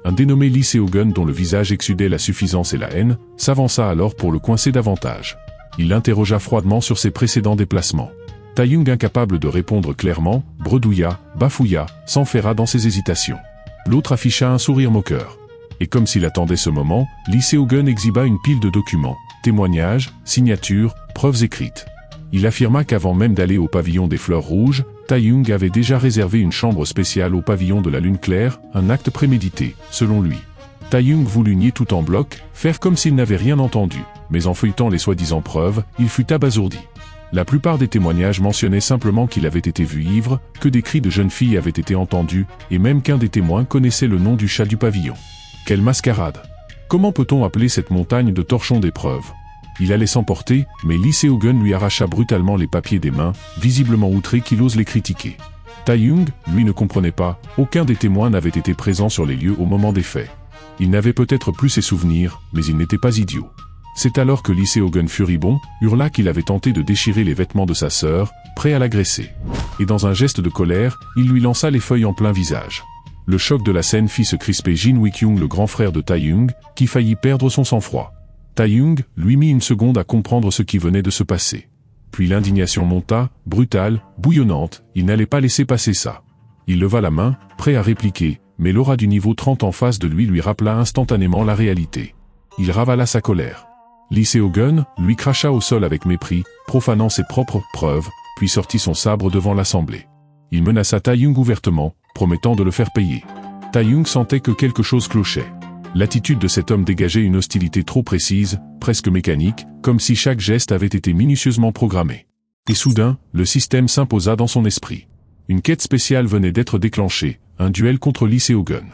Un dénommé Lee Seogun dont le visage exsudait la suffisance et la haine, s'avança alors pour le coincer davantage. Il l'interrogea froidement sur ses précédents déplacements. Tai Yung, incapable de répondre clairement, bredouilla, bafouilla, s'enferra dans ses hésitations. L'autre afficha un sourire moqueur. Et comme s'il attendait ce moment, Lee Seogun exhiba une pile de documents, témoignages, signatures, preuves écrites. Il affirma qu'avant même d'aller au pavillon des fleurs rouges, Tai Yung avait déjà réservé une chambre spéciale au pavillon de la lune claire, un acte prémédité, selon lui. Tai Yung voulut nier tout en bloc, faire comme s'il n'avait rien entendu, mais en feuilletant les soi-disant preuves, il fut abasourdi. La plupart des témoignages mentionnaient simplement qu'il avait été vu ivre, que des cris de jeunes filles avaient été entendus, et même qu'un des témoins connaissait le nom du chat du pavillon. Quelle mascarade! Comment peut-on appeler cette montagne de torchons des preuves? Il allait s'emporter, mais Lee Seogun lui arracha brutalement les papiers des mains, visiblement outré qu'il ose les critiquer. Tai Yung, lui, ne comprenait pas, aucun des témoins n'avait été présent sur les lieux au moment des faits. Il n'avait peut-être plus ses souvenirs, mais il n'était pas idiot. C'est alors que Lee Seogun furibond, hurla qu'il avait tenté de déchirer les vêtements de sa sœur, prêt à l'agresser. Et dans un geste de colère, il lui lança les feuilles en plein visage. Le choc de la scène fit se crisper Jin Wikyung, le grand frère de Tai Yung, qui faillit perdre son sang-froid. Tai Yung, lui, mit une seconde à comprendre ce qui venait de se passer. Puis l'indignation monta, brutale, bouillonnante, il n'allait pas laisser passer ça. Il leva la main, prêt à répliquer, mais l'aura du niveau 30 en face de lui rappela instantanément la réalité. Il ravala sa colère. Lee Seo-gun lui cracha au sol avec mépris, profanant ses propres preuves, puis sortit son sabre devant l'assemblée. Il menaça Tae-young ouvertement, promettant de le faire payer. Tae-young sentait que quelque chose clochait. L'attitude de cet homme dégageait une hostilité trop précise, presque mécanique, comme si chaque geste avait été minutieusement programmé. Et soudain, le système s'imposa dans son esprit. Une quête spéciale venait d'être déclenchée, un duel contre Lee Seo-gun.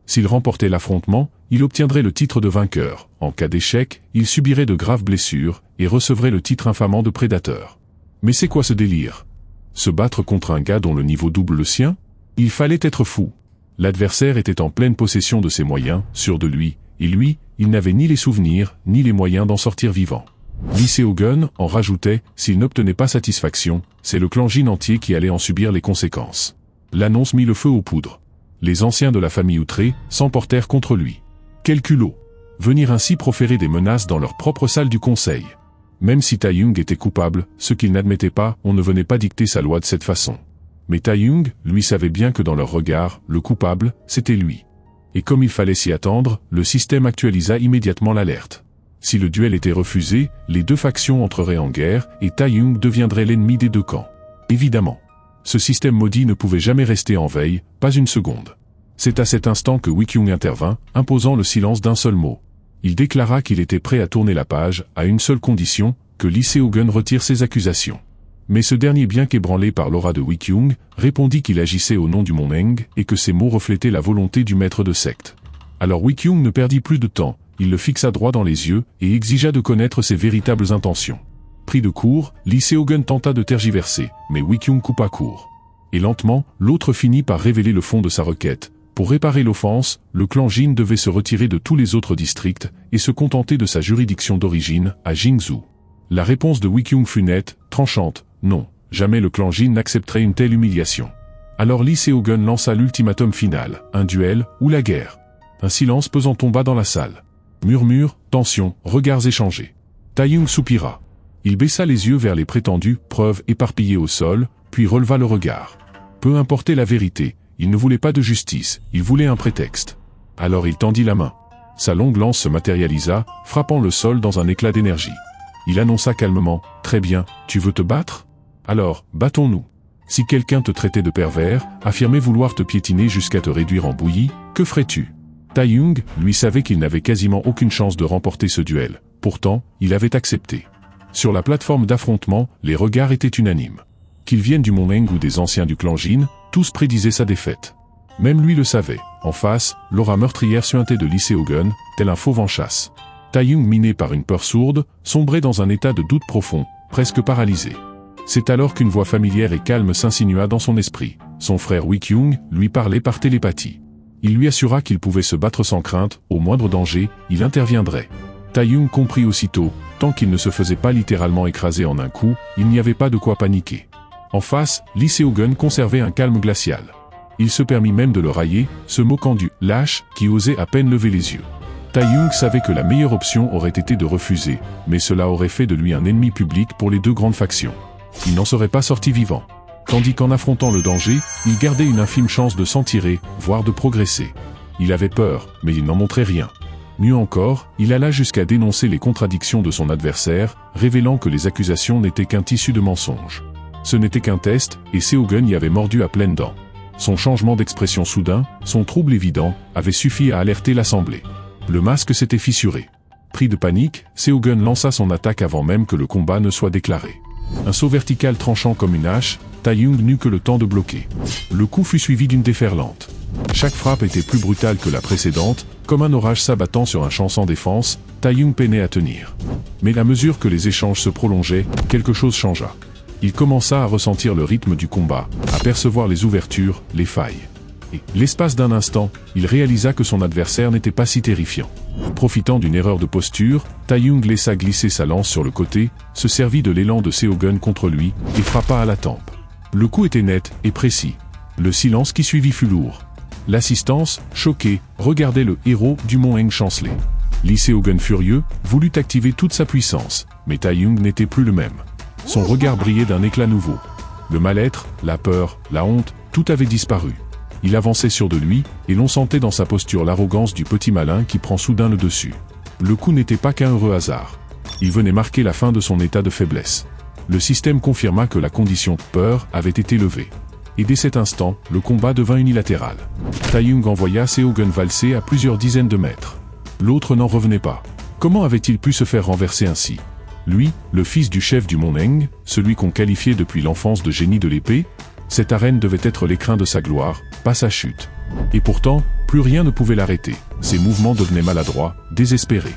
S'il remportait l'affrontement, il obtiendrait le titre de vainqueur. En cas d'échec, il subirait de graves blessures, et recevrait le titre infamant de prédateur. Mais c'est quoi ce délire? Se battre contre un gars dont le niveau double le sien? Il fallait être fou. L'adversaire était en pleine possession de ses moyens, sûr de lui, et lui, il n'avait ni les souvenirs, ni les moyens d'en sortir vivant. Lee Seo-gun en rajoutait, s'il n'obtenait pas satisfaction, c'est le clan Jin entier qui allait en subir les conséquences. L'annonce mit le feu aux poudres. Les anciens de la famille outrée s'emportèrent contre lui. Quel culot! Venir ainsi proférer des menaces dans leur propre salle du conseil. Même si Tae-young était coupable, ce qu'il n'admettait pas, on ne venait pas dicter sa loi de cette façon. Mais Tae-young, lui savait bien que dans leur regard, le coupable, c'était lui. Et comme il fallait s'y attendre, le système actualisa immédiatement l'alerte. Si le duel était refusé, les deux factions entreraient en guerre, et Tae-young deviendrait l'ennemi des deux camps. Évidemment. Ce système maudit ne pouvait jamais rester en veille, pas une seconde. C'est à cet instant que Wi-kyung intervint, imposant le silence d'un seul mot. Il déclara qu'il était prêt à tourner la page, à une seule condition, que Lee Seo-gun retire ses accusations. Mais ce dernier, bien qu'ébranlé par l'aura de Wi-kyung, répondit qu'il agissait au nom du Moneng et que ses mots reflétaient la volonté du maître de secte. Alors Wi-kyung ne perdit plus de temps, il le fixa droit dans les yeux et exigea de connaître ses véritables intentions. Pris de court, Lee Seo-gun tenta de tergiverser, mais Wi-kyung coupa court. Et lentement, l'autre finit par révéler le fond de sa requête. Pour réparer l'offense, le clan Jin devait se retirer de tous les autres districts et se contenter de sa juridiction d'origine, à Jingzhou. La réponse de Wi-kyung fut nette, tranchante. Non, jamais le clan Jin n'accepterait une telle humiliation. Alors Lee Seo-gun lança l'ultimatum final, un duel ou la guerre. Un silence pesant tomba dans la salle. Murmures, tensions, regards échangés. Tae-young soupira. Il baissa les yeux vers les prétendues preuves éparpillées au sol, puis releva le regard. Peu importait la vérité, il ne voulait pas de justice, il voulait un prétexte. Alors il tendit la main. Sa longue lance se matérialisa, frappant le sol dans un éclat d'énergie. Il annonça calmement, « Très bien, tu veux te battre? Alors, battons-nous. Si quelqu'un te traitait de pervers, affirmait vouloir te piétiner jusqu'à te réduire en bouillie, que ferais-tu » Tae-young, lui, savait qu'il n'avait quasiment aucune chance de remporter ce duel. Pourtant, il avait accepté. Sur la plateforme d'affrontement, les regards étaient unanimes. Qu'ils viennent du Moneng ou des anciens du clan Jin, tous prédisaient sa défaite. Même lui le savait. En face, l'aura meurtrière suintait de Lee Seo-gun, tel un fauve en chasse. Tae-young, miné par une peur sourde, sombrait dans un état de doute profond, presque paralysé. C'est alors qu'une voix familière et calme s'insinua dans son esprit. Son frère Wi-kyung lui parlait par télépathie. Il lui assura qu'il pouvait se battre sans crainte, au moindre danger, il interviendrait. Tae-young comprit aussitôt, tant qu'il ne se faisait pas littéralement écraser en un coup, il n'y avait pas de quoi paniquer. En face, Lee Seo-gun conservait un calme glacial. Il se permit même de le railler, se moquant du « lâche » qui osait à peine lever les yeux. Tae-young savait que la meilleure option aurait été de refuser, mais cela aurait fait de lui un ennemi public pour les deux grandes factions. Il n'en serait pas sorti vivant. Tandis qu'en affrontant le danger, il gardait une infime chance de s'en tirer, voire de progresser. Il avait peur, mais il n'en montrait rien. Mieux encore, il alla jusqu'à dénoncer les contradictions de son adversaire, révélant que les accusations n'étaient qu'un tissu de mensonges. Ce n'était qu'un test, et Seo-gun y avait mordu à pleines dents. Son changement d'expression soudain, son trouble évident, avait suffi à alerter l'assemblée. Le masque s'était fissuré. Pris de panique, Seo-gun lança son attaque avant même que le combat ne soit déclaré. Un saut vertical tranchant comme une hache, Tae-young n'eut que le temps de bloquer. Le coup fut suivi d'une déferlante. Chaque frappe était plus brutale que la précédente, comme un orage s'abattant sur un champ sans défense, Tae-young peinait à tenir. Mais à mesure que les échanges se prolongeaient, quelque chose changea. Il commença à ressentir le rythme du combat, à percevoir les ouvertures, les failles. Et, l'espace d'un instant, il réalisa que son adversaire n'était pas si terrifiant. Profitant d'une erreur de posture, Tae-young laissa glisser sa lance sur le côté, se servit de l'élan de Seo-gun contre lui, et frappa à la tempe. Le coup était net et précis. Le silence qui suivit fut lourd. L'assistance, choquée, regardait le héros du Moneng chanceler. Lee Seo-gun furieux, voulut activer toute sa puissance, mais Tae-young n'était plus le même. Son regard brillait d'un éclat nouveau. Le mal-être, la peur, la honte, tout avait disparu. Il avançait sûr de lui, et l'on sentait dans sa posture l'arrogance du petit malin qui prend soudain le dessus. Le coup n'était pas qu'un heureux hasard. Il venait marquer la fin de son état de faiblesse. Le système confirma que la condition « peur » avait été levée. Et dès cet instant, le combat devint unilatéral. Taeyong envoya Seogun valser à plusieurs dizaines de mètres. L'autre n'en revenait pas. Comment avait-il pu se faire renverser ainsi? Lui, le fils du chef du Moneng, celui qu'on qualifiait depuis l'enfance de génie de l'épée, cette arène devait être l'écrin de sa gloire, pas sa chute. Et pourtant, plus rien ne pouvait l'arrêter. Ses mouvements devenaient maladroits, désespérés.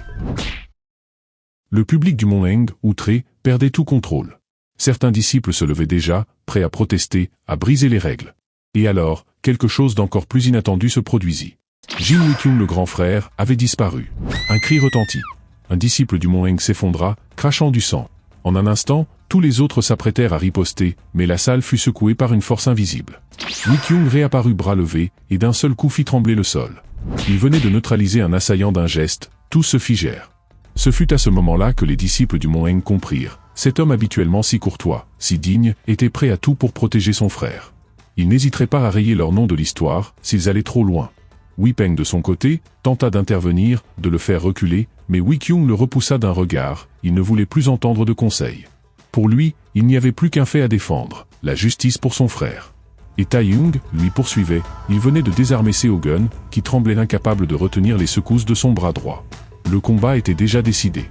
Le public du Moneng, outré, perdait tout contrôle. Certains disciples se levaient déjà, prêts à protester, à briser les règles. Et alors, quelque chose d'encore plus inattendu se produisit. Jin Wikyung le grand frère avait disparu. Un cri retentit. Un disciple du Moneng s'effondra, crachant du sang. En un instant, tous les autres s'apprêtèrent à riposter, mais la salle fut secouée par une force invisible. Wikyung réapparut bras levés, et d'un seul coup fit trembler le sol. Il venait de neutraliser un assaillant d'un geste, tous se figèrent. Ce fut à ce moment-là que les disciples du Moneng comprirent. Cet homme habituellement si courtois, si digne, était prêt à tout pour protéger son frère. Il n'hésiterait pas à rayer leur nom de l'histoire, s'ils allaient trop loin. Wipeng de son côté, tenta d'intervenir, de le faire reculer, mais Wikyung le repoussa d'un regard, il ne voulait plus entendre de conseils. Pour lui, il n'y avait plus qu'un fait à défendre, la justice pour son frère. Et Taeyong, lui poursuivait, il venait de désarmer Seogun, qui tremblait incapable de retenir les secousses de son bras droit. Le combat était déjà décidé.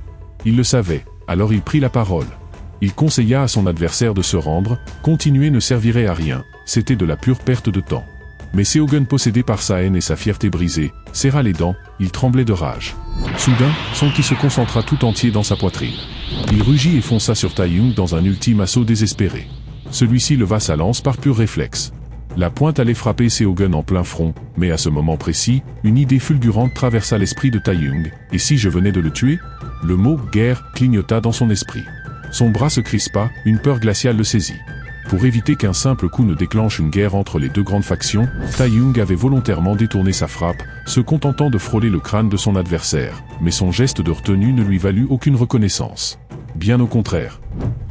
Il le savait, alors il prit la parole. Il conseilla à son adversaire de se rendre, continuer ne servirait à rien, c'était de la pure perte de temps. Mais Seogun, possédé par sa haine et sa fierté brisée, serra les dents, il tremblait de rage. Soudain, son ki se concentra tout entier dans sa poitrine. Il rugit et fonça sur Taeyong dans un ultime assaut désespéré. Celui-ci leva sa lance par pur réflexe. La pointe allait frapper Seogun en plein front, mais à ce moment précis, une idée fulgurante traversa l'esprit de Taeyong, et si je venais de le tuer? Le mot « guerre » clignota dans son esprit. Son bras se crispa, une peur glaciale le saisit. Pour éviter qu'un simple coup ne déclenche une guerre entre les deux grandes factions, Taeyong avait volontairement détourné sa frappe, se contentant de frôler le crâne de son adversaire, mais son geste de retenue ne lui valut aucune reconnaissance. Bien au contraire.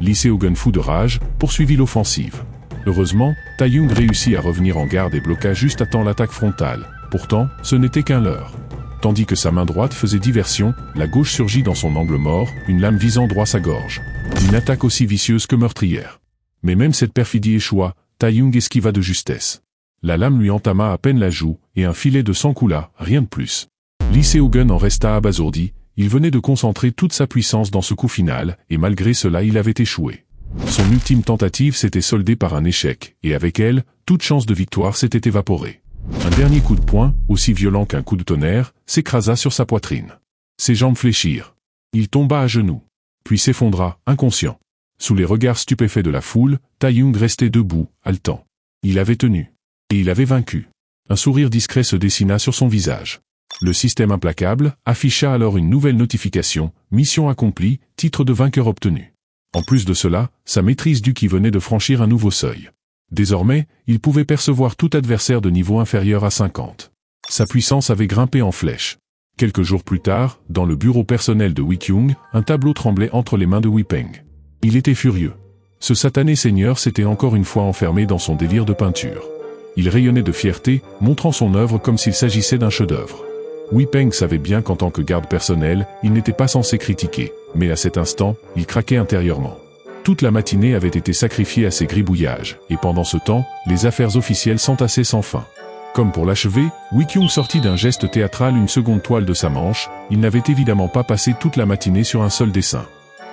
Lee Seogun, fou de rage, poursuivit l'offensive. Heureusement, Taeyong réussit à revenir en garde et bloqua juste à temps l'attaque frontale. Pourtant, ce n'était qu'un leurre. Tandis que sa main droite faisait diversion, la gauche surgit dans son angle mort, une lame visant droit sa gorge. Une attaque aussi vicieuse que meurtrière. Mais même cette perfidie échoua, Taeyong esquiva de justesse. La lame lui entama à peine la joue, et un filet de sang coula, rien de plus. Lee Seogun en resta abasourdi, il venait de concentrer toute sa puissance dans ce coup final, et malgré cela il avait échoué. Son ultime tentative s'était soldée par un échec, et avec elle, toute chance de victoire s'était évaporée. Un dernier coup de poing, aussi violent qu'un coup de tonnerre, s'écrasa sur sa poitrine. Ses jambes fléchirent. Il tomba à genoux, puis s'effondra, inconscient. Sous les regards stupéfaits de la foule, Taeyong restait debout, haletant. Il avait tenu. Et il avait vaincu. Un sourire discret se dessina sur son visage. Le système implacable afficha alors une nouvelle notification, mission accomplie, titre de vainqueur obtenu. En plus de cela, sa maîtrise du ki venait de franchir un nouveau seuil. Désormais, il pouvait percevoir tout adversaire de niveau inférieur à 50. Sa puissance avait grimpé en flèche. Quelques jours plus tard, dans le bureau personnel de Wikyung, un tableau tremblait entre les mains de Wipeng. Il était furieux. Ce satané seigneur s'était encore une fois enfermé dans son délire de peinture. Il rayonnait de fierté, montrant son œuvre comme s'il s'agissait d'un chef-d'œuvre. Wipeng savait bien qu'en tant que garde personnel, il n'était pas censé critiquer, mais à cet instant, il craquait intérieurement. Toute la matinée avait été sacrifiée à ses gribouillages, et pendant ce temps, les affaires officielles s'entassaient sans fin. Comme pour l'achever, Wikyung sortit d'un geste théâtral une seconde toile de sa manche, il n'avait évidemment pas passé toute la matinée sur un seul dessin.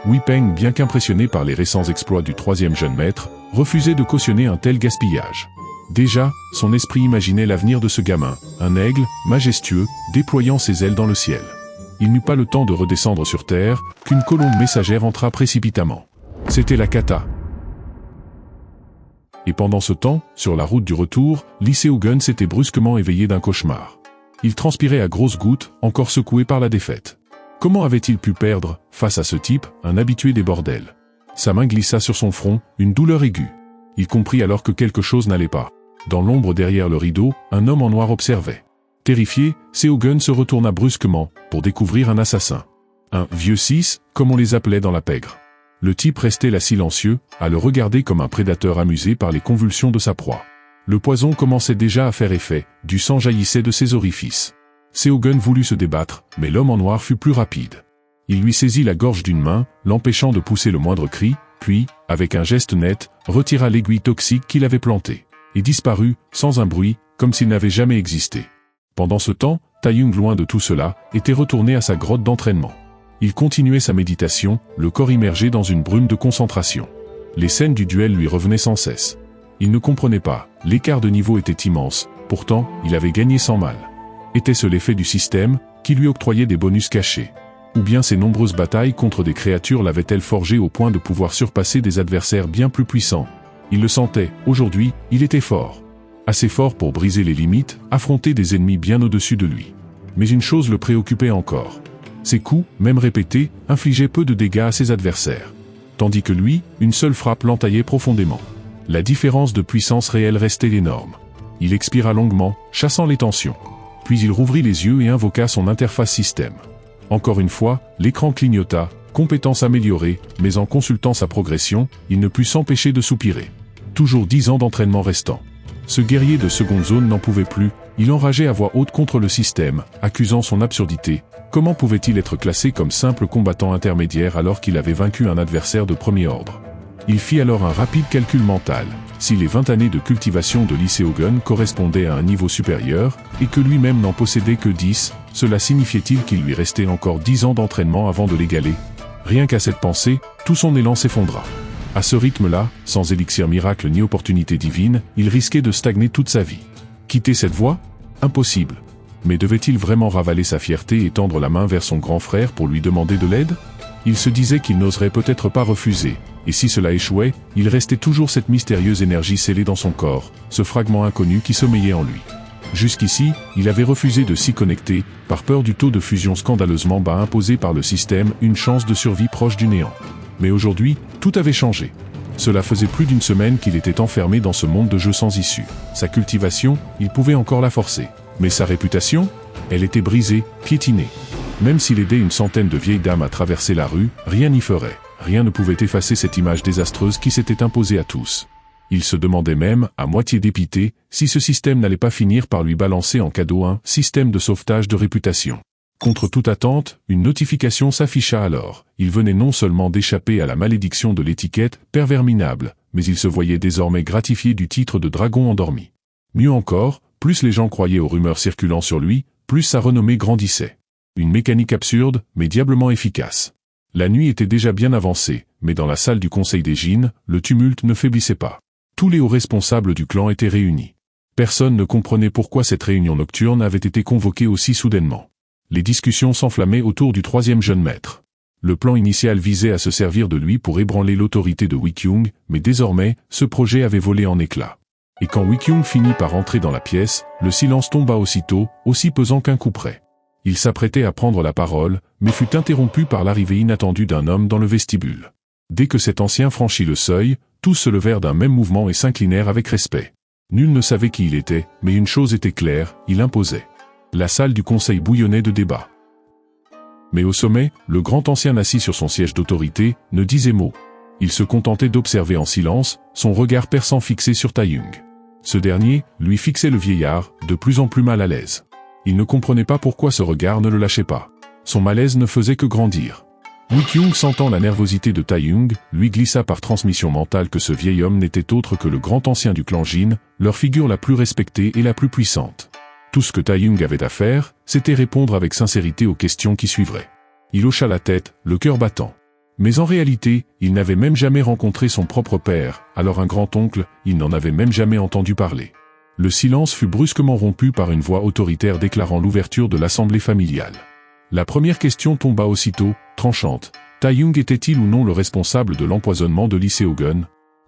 Wipeng, bien qu'impressionné par les récents exploits du troisième jeune maître, refusait de cautionner un tel gaspillage. Déjà, son esprit imaginait l'avenir de ce gamin, un aigle, majestueux, déployant ses ailes dans le ciel. Il n'eut pas le temps de redescendre sur terre, qu'une colombe messagère entra précipitamment. C'était la kata. Et pendant ce temps, sur la route du retour, Lee Seogun s'était brusquement éveillé d'un cauchemar. Il transpirait à grosses gouttes, encore secoué par la défaite. Comment avait-il pu perdre, face à ce type, un habitué des bordels? Sa main glissa sur son front, une douleur aiguë. Il comprit alors que quelque chose n'allait pas. Dans l'ombre derrière le rideau, un homme en noir observait. Terrifié, Seogun se retourna brusquement, pour découvrir un assassin. Un « vieux 6 », comme on les appelait dans la pègre. Le type restait là silencieux, à le regarder comme un prédateur amusé par les convulsions de sa proie. Le poison commençait déjà à faire effet, du sang jaillissait de ses orifices. Seogun voulut se débattre, mais l'homme en noir fut plus rapide. Il lui saisit la gorge d'une main, l'empêchant de pousser le moindre cri, puis, avec un geste net, retira l'aiguille toxique qu'il avait plantée, et disparut, sans un bruit, comme s'il n'avait jamais existé. Pendant ce temps, Taeyong, loin de tout cela, était retourné à sa grotte d'entraînement. Il continuait sa méditation, le corps immergé dans une brume de concentration. Les scènes du duel lui revenaient sans cesse. Il ne comprenait pas, l'écart de niveau était immense, pourtant, il avait gagné sans mal. Était-ce l'effet du système, qui lui octroyait des bonus cachés? Ou bien ses nombreuses batailles contre des créatures l'avaient-elles forgé au point de pouvoir surpasser des adversaires bien plus puissants? Il le sentait, aujourd'hui, il était fort. Assez fort pour briser les limites, affronter des ennemis bien au-dessus de lui. Mais une chose le préoccupait encore. Ses coups, même répétés, infligeaient peu de dégâts à ses adversaires. Tandis que lui, une seule frappe l'entaillait profondément. La différence de puissance réelle restait énorme. Il expira longuement, chassant les tensions. Puis il rouvrit les yeux et invoqua son interface système. Encore une fois, l'écran clignota, compétence améliorée, mais en consultant sa progression, il ne put s'empêcher de soupirer. Toujours 10 ans d'entraînement restant. Ce guerrier de seconde zone n'en pouvait plus, il enrageait à voix haute contre le système, accusant son absurdité. Comment pouvait-il être classé comme simple combattant intermédiaire alors qu'il avait vaincu un adversaire de premier ordre? Il fit alors un rapide calcul mental. Si les 20 années de cultivation de Lee Seogun correspondaient à un niveau supérieur, et que lui-même n'en possédait que 10, cela signifiait-il qu'il lui restait encore 10 ans d'entraînement avant de l'égaler? Rien qu'à cette pensée, tout son élan s'effondra. À ce rythme-là, sans élixir miracle ni opportunité divine, il risquait de stagner toute sa vie. Quitter cette voie? Impossible. Mais devait-il vraiment ravaler sa fierté et tendre la main vers son grand frère pour lui demander de l'aide? Il se disait qu'il n'oserait peut-être pas refuser, et si cela échouait, il restait toujours cette mystérieuse énergie scellée dans son corps, ce fragment inconnu qui sommeillait en lui. Jusqu'ici, il avait refusé de s'y connecter, par peur du taux de fusion scandaleusement bas imposé par le système, une chance de survie proche du néant. Mais aujourd'hui, tout avait changé. Cela faisait plus d'une semaine qu'il était enfermé dans ce monde de jeux sans issue. Sa cultivation, il pouvait encore la forcer. Mais sa réputation? Elle était brisée, piétinée. Même s'il aidait une centaine de vieilles dames à traverser la rue, rien n'y ferait. Rien ne pouvait effacer cette image désastreuse qui s'était imposée à tous. Il se demandait même, à moitié dépité, si ce système n'allait pas finir par lui balancer en cadeau un système de sauvetage de réputation. Contre toute attente, une notification s'afficha alors. Il venait non seulement d'échapper à la malédiction de l'étiquette « pervers minable », mais il se voyait désormais gratifié du titre de dragon endormi. Mieux encore, plus les gens croyaient aux rumeurs circulant sur lui, plus sa renommée grandissait. Une mécanique absurde, mais diablement efficace. La nuit était déjà bien avancée, mais dans la salle du conseil des Jin, le tumulte ne faiblissait pas. Tous les hauts responsables du clan étaient réunis. Personne ne comprenait pourquoi cette réunion nocturne avait été convoquée aussi soudainement. Les discussions s'enflammaient autour du troisième jeune maître. Le plan initial visait à se servir de lui pour ébranler l'autorité de Wikyung, mais désormais, ce projet avait volé en éclats. Et quand Wikyung finit par entrer dans la pièce, le silence tomba aussitôt, aussi pesant qu'un coup près. Il s'apprêtait à prendre la parole, mais fut interrompu par l'arrivée inattendue d'un homme dans le vestibule. Dès que cet ancien franchit le seuil, tous se levèrent d'un même mouvement et s'inclinèrent avec respect. Nul ne savait qui il était, mais une chose était claire, il imposait. La salle du conseil bouillonnait de débats. Mais au sommet, le grand ancien assis sur son siège d'autorité, ne disait mot. Il se contentait d'observer en silence, son regard perçant fixé sur Taeyong. Ce dernier, lui fixait le vieillard, de plus en plus mal à l'aise. Il ne comprenait pas pourquoi ce regard ne le lâchait pas. Son malaise ne faisait que grandir. Wikyung, sentant la nervosité de Taeyong, lui glissa par transmission mentale que ce vieil homme n'était autre que le grand ancien du clan Jin, leur figure la plus respectée et la plus puissante. Tout ce que Taeyong avait à faire, c'était répondre avec sincérité aux questions qui suivraient. Il hocha la tête, le cœur battant. Mais en réalité, il n'avait même jamais rencontré son propre père, alors un grand-oncle, il n'en avait même jamais entendu parler. Le silence fut brusquement rompu par une voix autoritaire déclarant l'ouverture de l'assemblée familiale. La première question tomba aussitôt, tranchante. Taeyong était-il ou non le responsable de l'empoisonnement de Lee Seogun?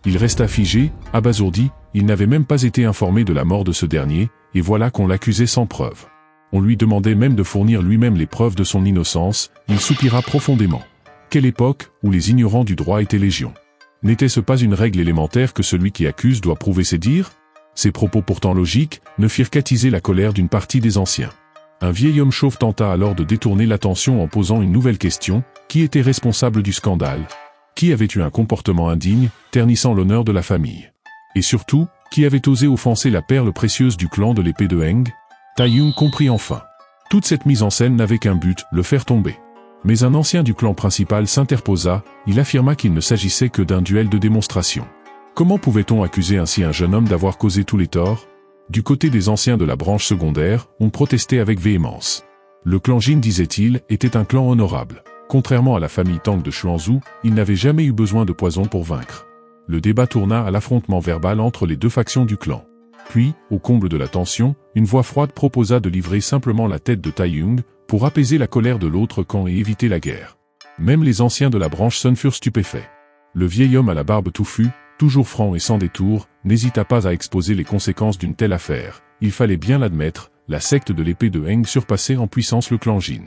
Il resta figé, abasourdi, il n'avait même pas été informé de la mort de ce dernier, et voilà qu'on l'accusait sans preuve. On lui demandait même de fournir lui-même les preuves de son innocence, il soupira profondément. Quelle époque, où les ignorants du droit étaient légion. N'était-ce pas une règle élémentaire que celui qui accuse doit prouver ses dires? Ces propos pourtant logiques, ne firent qu'attiser la colère d'une partie des anciens. Un vieil homme chauve tenta alors de détourner l'attention en posant une nouvelle question, qui était responsable du scandale? Qui avait eu un comportement indigne, ternissant l'honneur de la famille? Et surtout, qui avait osé offenser la perle précieuse du clan de l'épée de Heng? Taeyong comprit enfin. Toute cette mise en scène n'avait qu'un but, le faire tomber. Mais un ancien du clan principal s'interposa, il affirma qu'il ne s'agissait que d'un duel de démonstration. Comment pouvait-on accuser ainsi un jeune homme d'avoir causé tous les torts? Du côté des anciens de la branche secondaire, on protestait avec véhémence. Le clan Jin, disait-il, était un clan honorable. Contrairement à la famille Tang de Xuanzhou, il n'avait jamais eu besoin de poison pour vaincre. Le débat tourna à l'affrontement verbal entre les deux factions du clan. Puis, au comble de la tension, une voix froide proposa de livrer simplement la tête de Taiyong, pour apaiser la colère de l'autre camp et éviter la guerre. Même les anciens de la branche Sun furent stupéfaits. Le vieil homme à la barbe touffue, toujours franc et sans détour, n'hésita pas à exposer les conséquences d'une telle affaire. Il fallait bien l'admettre, la secte de l'épée de Heng surpassait en puissance le clan Jin.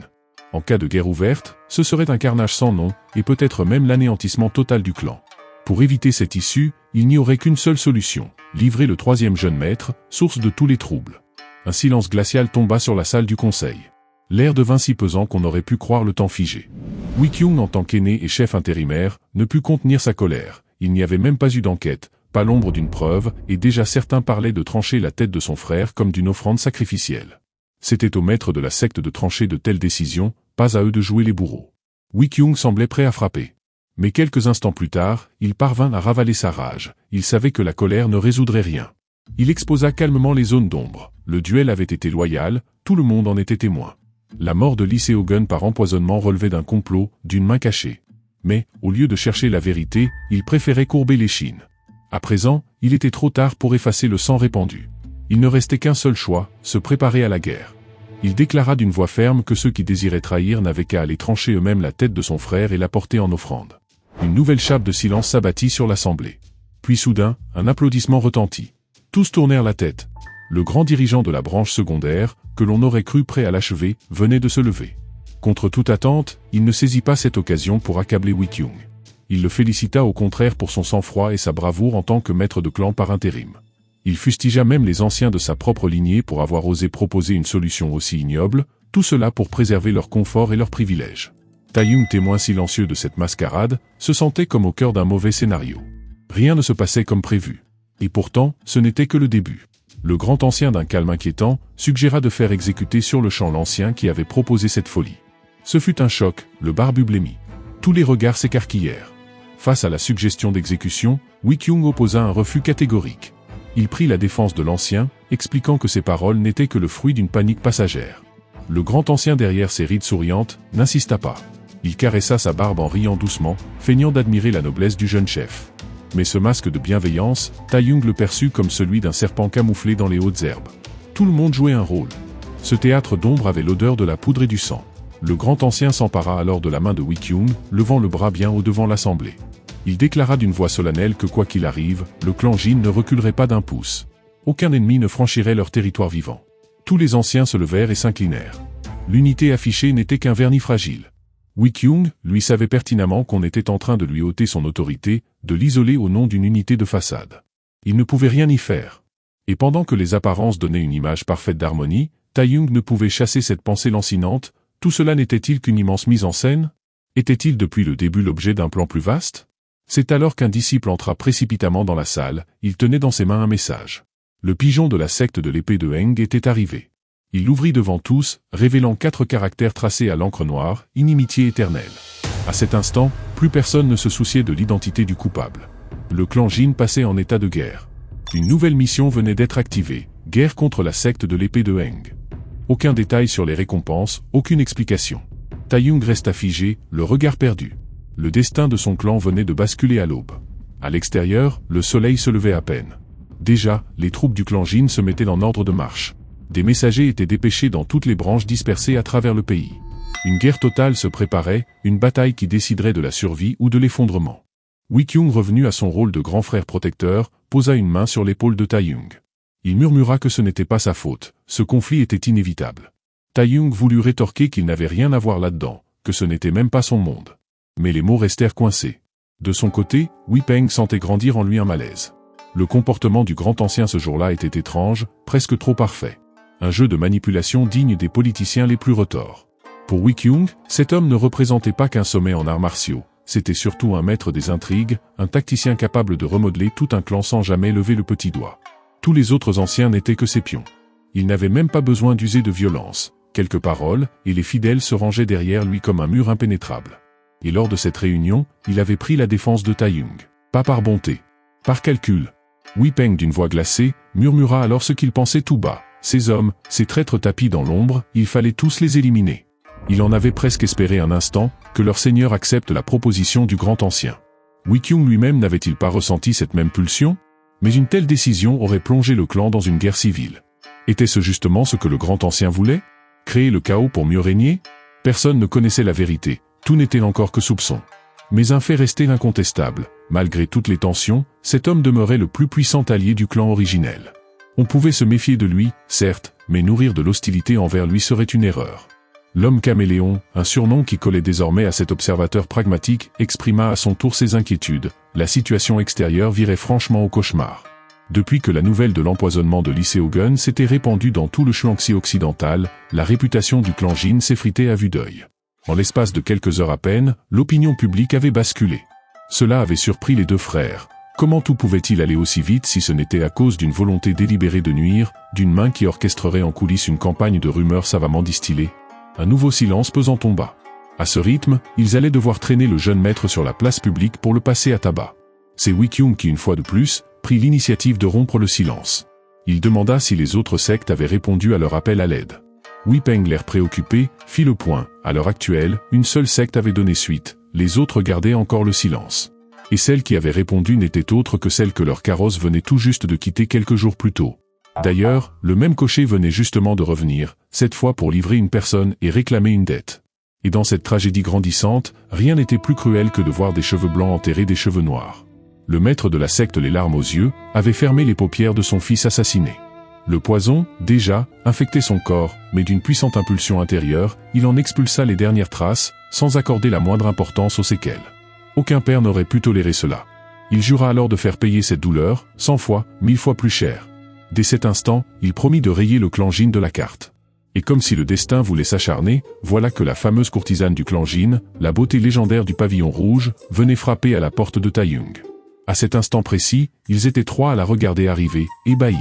En cas de guerre ouverte, ce serait un carnage sans nom, et peut-être même l'anéantissement total du clan. Pour éviter cette issue, il n'y aurait qu'une seule solution, livrer le troisième jeune maître, source de tous les troubles. Un silence glacial tomba sur la salle du conseil. L'air devint si pesant qu'on aurait pu croire le temps figé. Wikyung, en tant qu'aîné et chef intérimaire, ne put contenir sa colère. Il n'y avait même pas eu d'enquête, pas l'ombre d'une preuve, et déjà certains parlaient de trancher la tête de son frère comme d'une offrande sacrificielle. C'était au maître de la secte de trancher de telles décisions, pas à eux de jouer les bourreaux. Wikyung semblait prêt à frapper. Mais quelques instants plus tard, il parvint à ravaler sa rage. Il savait que la colère ne résoudrait rien. Il exposa calmement les zones d'ombre. Le duel avait été loyal, tout le monde en était témoin. La mort de Lee Seogun par empoisonnement relevait d'un complot, d'une main cachée. Mais, au lieu de chercher la vérité, il préférait courber l'échine. À présent, il était trop tard pour effacer le sang répandu. Il ne restait qu'un seul choix, se préparer à la guerre. Il déclara d'une voix ferme que ceux qui désiraient trahir n'avaient qu'à aller trancher eux-mêmes la tête de son frère et la porter en offrande. Une nouvelle chape de silence s'abattit sur l'assemblée. Puis soudain, un applaudissement retentit. Tous tournèrent la tête. Le grand dirigeant de la branche secondaire, que l'on aurait cru prêt à l'achever, venait de se lever. Contre toute attente, il ne saisit pas cette occasion pour accabler Wikyung. Il le félicita au contraire pour son sang-froid et sa bravoure en tant que maître de clan par intérim. Il fustigea même les anciens de sa propre lignée pour avoir osé proposer une solution aussi ignoble, tout cela pour préserver leur confort et leurs privilèges. Taiyong, témoin silencieux de cette mascarade, se sentait comme au cœur d'un mauvais scénario. Rien ne se passait comme prévu. Et pourtant, ce n'était que le début. Le grand ancien d'un calme inquiétant, suggéra de faire exécuter sur le champ l'ancien qui avait proposé cette folie. Ce fut un choc, le barbu blêmit. Tous les regards s'écarquillèrent. Face à la suggestion d'exécution, Wikyung opposa un refus catégorique. Il prit la défense de l'ancien, expliquant que ses paroles n'étaient que le fruit d'une panique passagère. Le grand ancien derrière ses rides souriantes, n'insista pas. Il caressa sa barbe en riant doucement, feignant d'admirer la noblesse du jeune chef. Mais ce masque de bienveillance, Taiyong le perçut comme celui d'un serpent camouflé dans les hautes herbes. Tout le monde jouait un rôle. Ce théâtre d'ombre avait l'odeur de la poudre et du sang. Le grand ancien s'empara alors de la main de Wikyung, levant le bras bien haut devant l'assemblée. Il déclara d'une voix solennelle que quoi qu'il arrive, le clan Jin ne reculerait pas d'un pouce. Aucun ennemi ne franchirait leur territoire vivant. Tous les anciens se levèrent et s'inclinèrent. L'unité affichée n'était qu'un vernis fragile. Wikyung, lui, savait pertinemment qu'on était en train de lui ôter son autorité, de l'isoler au nom d'une unité de façade. Il ne pouvait rien y faire. Et pendant que les apparences donnaient une image parfaite d'harmonie, Taiyong ne pouvait chasser cette pensée lancinante. Tout cela n'était-il qu'une immense mise en scène? Était-il depuis le début l'objet d'un plan plus vaste? C'est alors qu'un disciple entra précipitamment dans la salle, il tenait dans ses mains un message. Le pigeon de la secte de l'épée de Heng était arrivé. Il l'ouvrit devant tous, révélant 4 caractères tracés à l'encre noire, inimitié éternelle. À cet instant, plus personne ne se souciait de l'identité du coupable. Le clan Jin passait en état de guerre. Une nouvelle mission venait d'être activée, guerre contre la secte de l'épée de Heng. Aucun détail sur les récompenses, aucune explication. Taiyong resta figé, le regard perdu. Le destin de son clan venait de basculer à l'aube. À l'extérieur, le soleil se levait à peine. Déjà, les troupes du clan Jin se mettaient en ordre de marche. Des messagers étaient dépêchés dans toutes les branches dispersées à travers le pays. Une guerre totale se préparait, une bataille qui déciderait de la survie ou de l'effondrement. Wikyung, revenu à son rôle de grand frère protecteur, posa une main sur l'épaule de Taiyong. Il murmura que ce n'était pas sa faute, ce conflit était inévitable. Taiyong voulut rétorquer qu'il n'avait rien à voir là-dedans, que ce n'était même pas son monde. Mais les mots restèrent coincés. De son côté, Wipeng sentait grandir en lui un malaise. Le comportement du grand ancien ce jour-là était étrange, presque trop parfait. Un jeu de manipulation digne des politiciens les plus retors. Pour Wikyung, cet homme ne représentait pas qu'un sommet en arts martiaux, c'était surtout un maître des intrigues, un tacticien capable de remodeler tout un clan sans jamais lever le petit doigt. Tous les autres anciens n'étaient que ses pions. Il n'avait même pas besoin d'user de violence, quelques paroles, et les fidèles se rangeaient derrière lui comme un mur impénétrable. Et lors de cette réunion, il avait pris la défense de Taeyong. Pas par bonté. Par calcul. Wei Peng d'une voix glacée, murmura alors ce qu'il pensait tout bas. Ces hommes, ces traîtres tapis dans l'ombre, il fallait tous les éliminer. Il en avait presque espéré un instant, que leur seigneur accepte la proposition du grand ancien. Wei Qiong lui-même n'avait-il pas ressenti cette même pulsion? Mais une telle décision aurait plongé le clan dans une guerre civile. Était-ce justement ce que le grand ancien voulait? Créer le chaos pour mieux régner? Personne ne connaissait la vérité, tout n'était encore que soupçon. Mais un fait restait incontestable, malgré toutes les tensions, cet homme demeurait le plus puissant allié du clan originel. On pouvait se méfier de lui, certes, mais nourrir de l'hostilité envers lui serait une erreur. L'homme caméléon, un surnom qui collait désormais à cet observateur pragmatique, exprima à son tour ses inquiétudes. La situation extérieure virait franchement au cauchemar. Depuis que la nouvelle de l'empoisonnement de Lee Seo-gun s'était répandue dans tout le Shaanxi occidental, la réputation du clan Jin s'effritait à vue d'œil. En l'espace de quelques heures à peine, l'opinion publique avait basculé. Cela avait surpris les deux frères. Comment tout pouvait-il aller aussi vite si ce n'était à cause d'une volonté délibérée de nuire, d'une main qui orchestrerait en coulisses une campagne de rumeurs savamment distillées? Un nouveau silence pesant tomba. À ce rythme, ils allaient devoir traîner le jeune maître sur la place publique pour le passer à tabac. C'est Wei Qiong qui, une fois de plus, prit l'initiative de rompre le silence. Il demanda si les autres sectes avaient répondu à leur appel à l'aide. Wei Peng, l'air préoccupé, fit le point. À l'heure actuelle, une seule secte avait donné suite, les autres gardaient encore le silence. Et celle qui avait répondu n'était autre que celle que leur carrosse venait tout juste de quitter quelques jours plus tôt. D'ailleurs, le même cocher venait justement de revenir, cette fois pour livrer une personne et réclamer une dette. Et dans cette tragédie grandissante, rien n'était plus cruel que de voir des cheveux blancs enterrer des cheveux noirs. Le maître de la secte, les larmes aux yeux, avait fermé les paupières de son fils assassiné. Le poison, déjà, infectait son corps, mais d'une puissante impulsion intérieure, il en expulsa les dernières traces, sans accorder la moindre importance aux séquelles. Aucun père n'aurait pu tolérer cela. Il jura alors de faire payer cette douleur, 100 fois, 1000 fois plus cher. Dès cet instant, il promit de rayer le clan Jin de la carte. Et comme si le destin voulait s'acharner, voilà que la fameuse courtisane du clan Jin, la beauté légendaire du pavillon rouge, venait frapper à la porte de Taeyong. À cet instant précis, ils étaient trois à la regarder arriver, ébahis.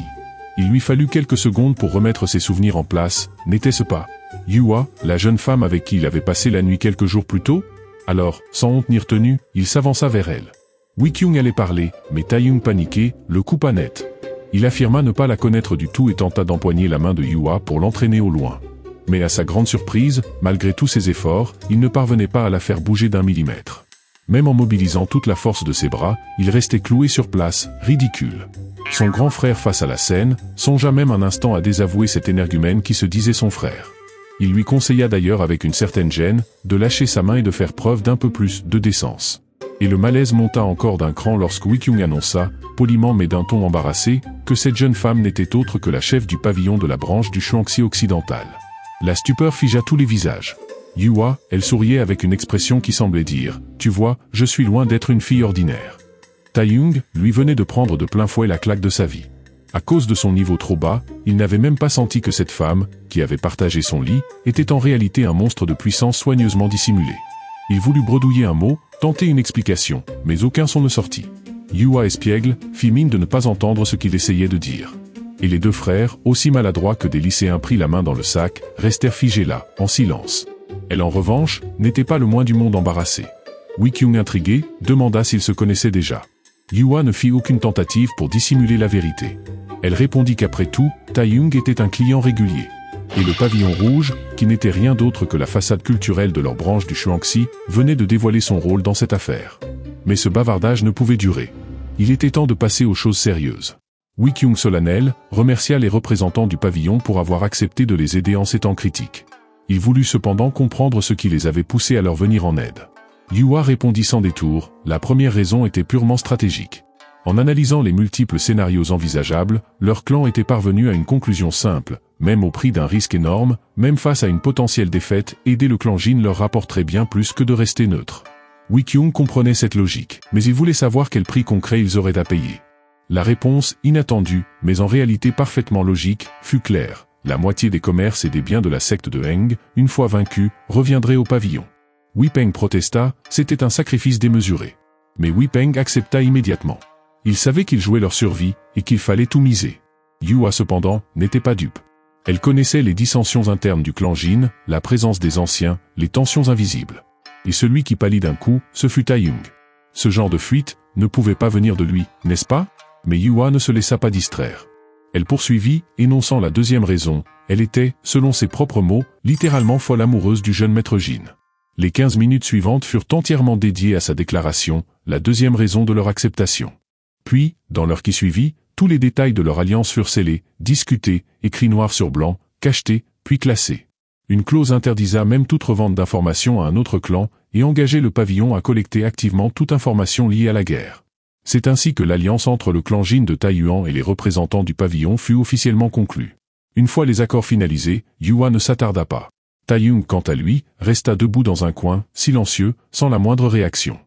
Il lui fallut quelques secondes pour remettre ses souvenirs en place, n'était-ce pas Yua, la jeune femme avec qui il avait passé la nuit quelques jours plus tôt? Alors, sans honte ni retenue, il s'avança vers elle. Wei Qiong allait parler, mais Taeyong paniqué, le coupa net. Il affirma ne pas la connaître du tout et tenta d'empoigner la main de Yua pour l'entraîner au loin. Mais à sa grande surprise, malgré tous ses efforts, il ne parvenait pas à la faire bouger d'un millimètre. Même en mobilisant toute la force de ses bras, il restait cloué sur place, ridicule. Son grand frère face à la scène, songea même un instant à désavouer cet énergumène qui se disait son frère. Il lui conseilla d'ailleurs avec une certaine gêne, de lâcher sa main et de faire preuve d'un peu plus de décence. Et le malaise monta encore d'un cran lorsque Wei Qiong annonça, poliment mais d'un ton embarrassé, que cette jeune femme n'était autre que la chef du pavillon de la branche du Shaanxi occidental. La stupeur figea tous les visages. Yua, elle souriait avec une expression qui semblait dire « Tu vois, je suis loin d'être une fille ordinaire ». Taeyong, lui venait de prendre de plein fouet la claque de sa vie. À cause de son niveau trop bas, il n'avait même pas senti que cette femme, qui avait partagé son lit, était en réalité un monstre de puissance soigneusement dissimulé. Il voulut bredouiller un mot, tenter une explication, mais aucun son ne sortit. Yua espiègle fit mine de ne pas entendre ce qu'il essayait de dire. Et les deux frères, aussi maladroits que des lycéens pris la main dans le sac, restèrent figés là, en silence. Elle en revanche, n'était pas le moins du monde embarrassée. Wei Qiong intrigué, demanda s'ils se connaissaient déjà. Yua ne fit aucune tentative pour dissimuler la vérité. Elle répondit qu'après tout, Taeyong était un client régulier. Et le pavillon rouge, qui n'était rien d'autre que la façade culturelle de leur branche du Shaanxi, venait de dévoiler son rôle dans cette affaire. Mais ce bavardage ne pouvait durer. Il était temps de passer aux choses sérieuses. Wei Qiong solennel remercia les représentants du pavillon pour avoir accepté de les aider en ces temps critiques. Il voulut cependant comprendre ce qui les avait poussés à leur venir en aide. Yua répondit sans détour, la première raison était purement stratégique. En analysant les multiples scénarios envisageables, leur clan était parvenu à une conclusion simple, même au prix d'un risque énorme, même face à une potentielle défaite, aider le clan Jin leur rapporterait bien plus que de rester neutre. Wei Qiong comprenait cette logique, mais il voulait savoir quel prix concret ils auraient à payer. La réponse, inattendue, mais en réalité parfaitement logique, fut claire. La moitié des commerces et des biens de la secte de Heng, une fois vaincus, reviendraient au pavillon. Wei Peng protesta, c'était un sacrifice démesuré. Mais Wei Peng accepta immédiatement. Il savait qu'ils jouaient leur survie, et qu'il fallait tout miser. Yua cependant, n'était pas dupe. Elle connaissait les dissensions internes du clan Jin, la présence des anciens, les tensions invisibles. Et celui qui pâlit d'un coup, ce fut Taeyong. Ce genre de fuite ne pouvait pas venir de lui, n'est-ce pas? Mais Yua ne se laissa pas distraire. Elle poursuivit, énonçant la deuxième raison, elle était, selon ses propres mots, littéralement folle amoureuse du jeune maître Jin. Les 15 minutes suivantes furent entièrement dédiées à sa déclaration, la deuxième raison de leur acceptation. Puis, dans l'heure qui suivit, tous les détails de leur alliance furent scellés, discutés, écrits noir sur blanc, cachetés, puis classés. Une clause interdisa même toute revente d'informations à un autre clan, et engageait le pavillon à collecter activement toute information liée à la guerre. C'est ainsi que l'alliance entre le clan Jin de Taiyuan et les représentants du pavillon fut officiellement conclue. Une fois les accords finalisés, Yua ne s'attarda pas. Taeyong, quant à lui, resta debout dans un coin, silencieux, sans la moindre réaction.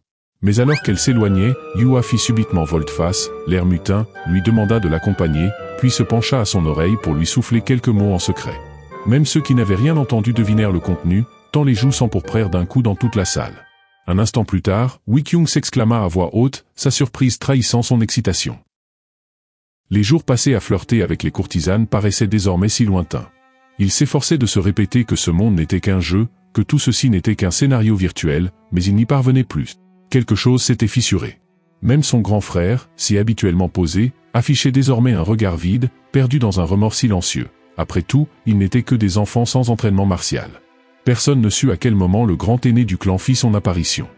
Mais alors qu'elle s'éloignait, Yua fit subitement volte-face, l'air mutin, lui demanda de l'accompagner, puis se pencha à son oreille pour lui souffler quelques mots en secret. Même ceux qui n'avaient rien entendu devinèrent le contenu, tant les joues s'empourprèrent d'un coup dans toute la salle. Un instant plus tard, Wikyung s'exclama à voix haute, sa surprise trahissant son excitation. Les jours passés à flirter avec les courtisanes paraissaient désormais si lointains. Il s'efforçait de se répéter que ce monde n'était qu'un jeu, que tout ceci n'était qu'un scénario virtuel, mais il n'y parvenait plus. Quelque chose s'était fissuré. Même son grand frère, si habituellement posé, affichait désormais un regard vide, perdu dans un remords silencieux. Après tout, ils n'étaient que des enfants sans entraînement martial. Personne ne sut à quel moment le grand aîné du clan fit son apparition.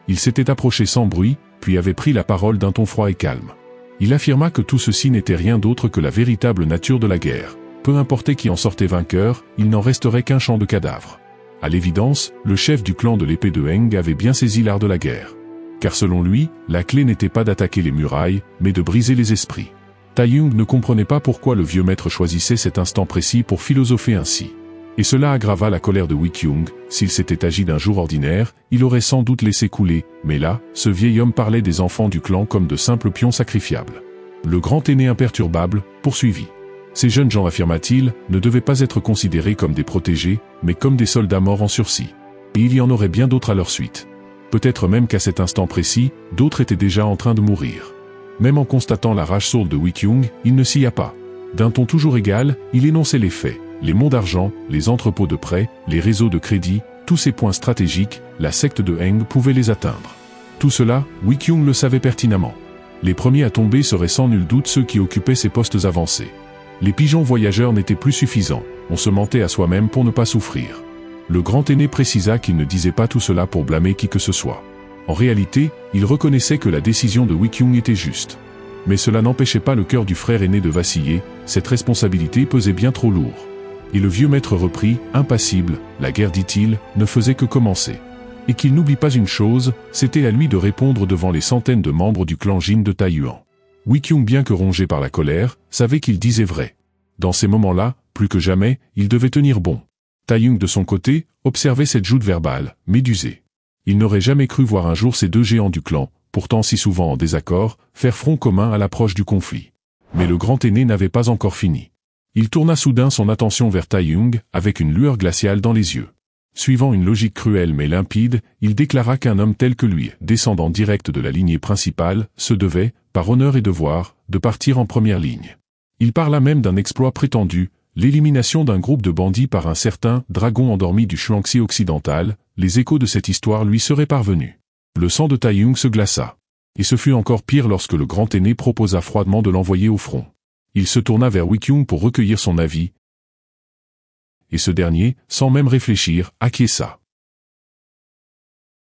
Il s'était approché sans bruit, puis avait pris la parole d'un ton froid et calme. Il affirma que tout ceci n'était rien d'autre que la véritable nature de la guerre. Peu importe qui en sortait vainqueur, il n'en resterait qu'un champ de cadavres. À l'évidence, le chef du clan de l'épée de Heng avait bien saisi l'art de la guerre. Car selon lui, la clé n'était pas d'attaquer les murailles, mais de briser les esprits. Taeyong ne comprenait pas pourquoi le vieux maître choisissait cet instant précis pour philosopher ainsi. Et cela aggrava la colère de Wikyung. S'il s'était agi d'un jour ordinaire, il aurait sans doute laissé couler, mais là, ce vieil homme parlait des enfants du clan comme de simples pions sacrifiables. Le grand aîné imperturbable poursuivit. Ces jeunes gens, affirma-t-il, ne devaient pas être considérés comme des protégés, mais comme des soldats morts en sursis. Et il y en aurait bien d'autres à leur suite. Peut-être même qu'à cet instant précis, d'autres étaient déjà en train de mourir. Même en constatant la rage sourde de Wikyung, il ne s'y a pas. D'un ton toujours égal, il énonçait les faits. Les monts d'argent, les entrepôts de prêts, les réseaux de crédit, tous ces points stratégiques, la secte de Heng pouvait les atteindre. Tout cela, Wikyung le savait pertinemment. Les premiers à tomber seraient sans nul doute ceux qui occupaient ces postes avancés. Les pigeons voyageurs n'étaient plus suffisants, on se mentait à soi-même pour ne pas souffrir. Le grand aîné précisa qu'il ne disait pas tout cela pour blâmer qui que ce soit. En réalité, il reconnaissait que la décision de Wikyung était juste. Mais cela n'empêchait pas le cœur du frère aîné de vaciller, cette responsabilité pesait bien trop lourd. Et le vieux maître reprit, impassible, la guerre, dit-il, ne faisait que commencer. Et qu'il n'oublie pas une chose, c'était à lui de répondre devant les centaines de membres du clan Jin de Taiyuan. Wikyung, bien que rongé par la colère, savait qu'il disait vrai. Dans ces moments-là, plus que jamais, il devait tenir bon. Taeyong de son côté, observait cette joute verbale, médusée. Il n'aurait jamais cru voir un jour ces deux géants du clan, pourtant si souvent en désaccord, faire front commun à l'approche du conflit. Mais le grand aîné n'avait pas encore fini. Il tourna soudain son attention vers Taeyong, avec une lueur glaciale dans les yeux. Suivant une logique cruelle mais limpide, il déclara qu'un homme tel que lui, descendant direct de la lignée principale, se devait, par honneur et devoir, de partir en première ligne. Il parla même d'un exploit prétendu, l'élimination d'un groupe de bandits par un certain dragon endormi du Shuangxi occidental. Les échos de cette histoire lui seraient parvenus. Le sang de Taeyong se glaça. Et ce fut encore pire lorsque le grand aîné proposa froidement de l'envoyer au front. Il se tourna vers Wikyung pour recueillir son avis, et ce dernier, sans même réfléchir, acquiesça.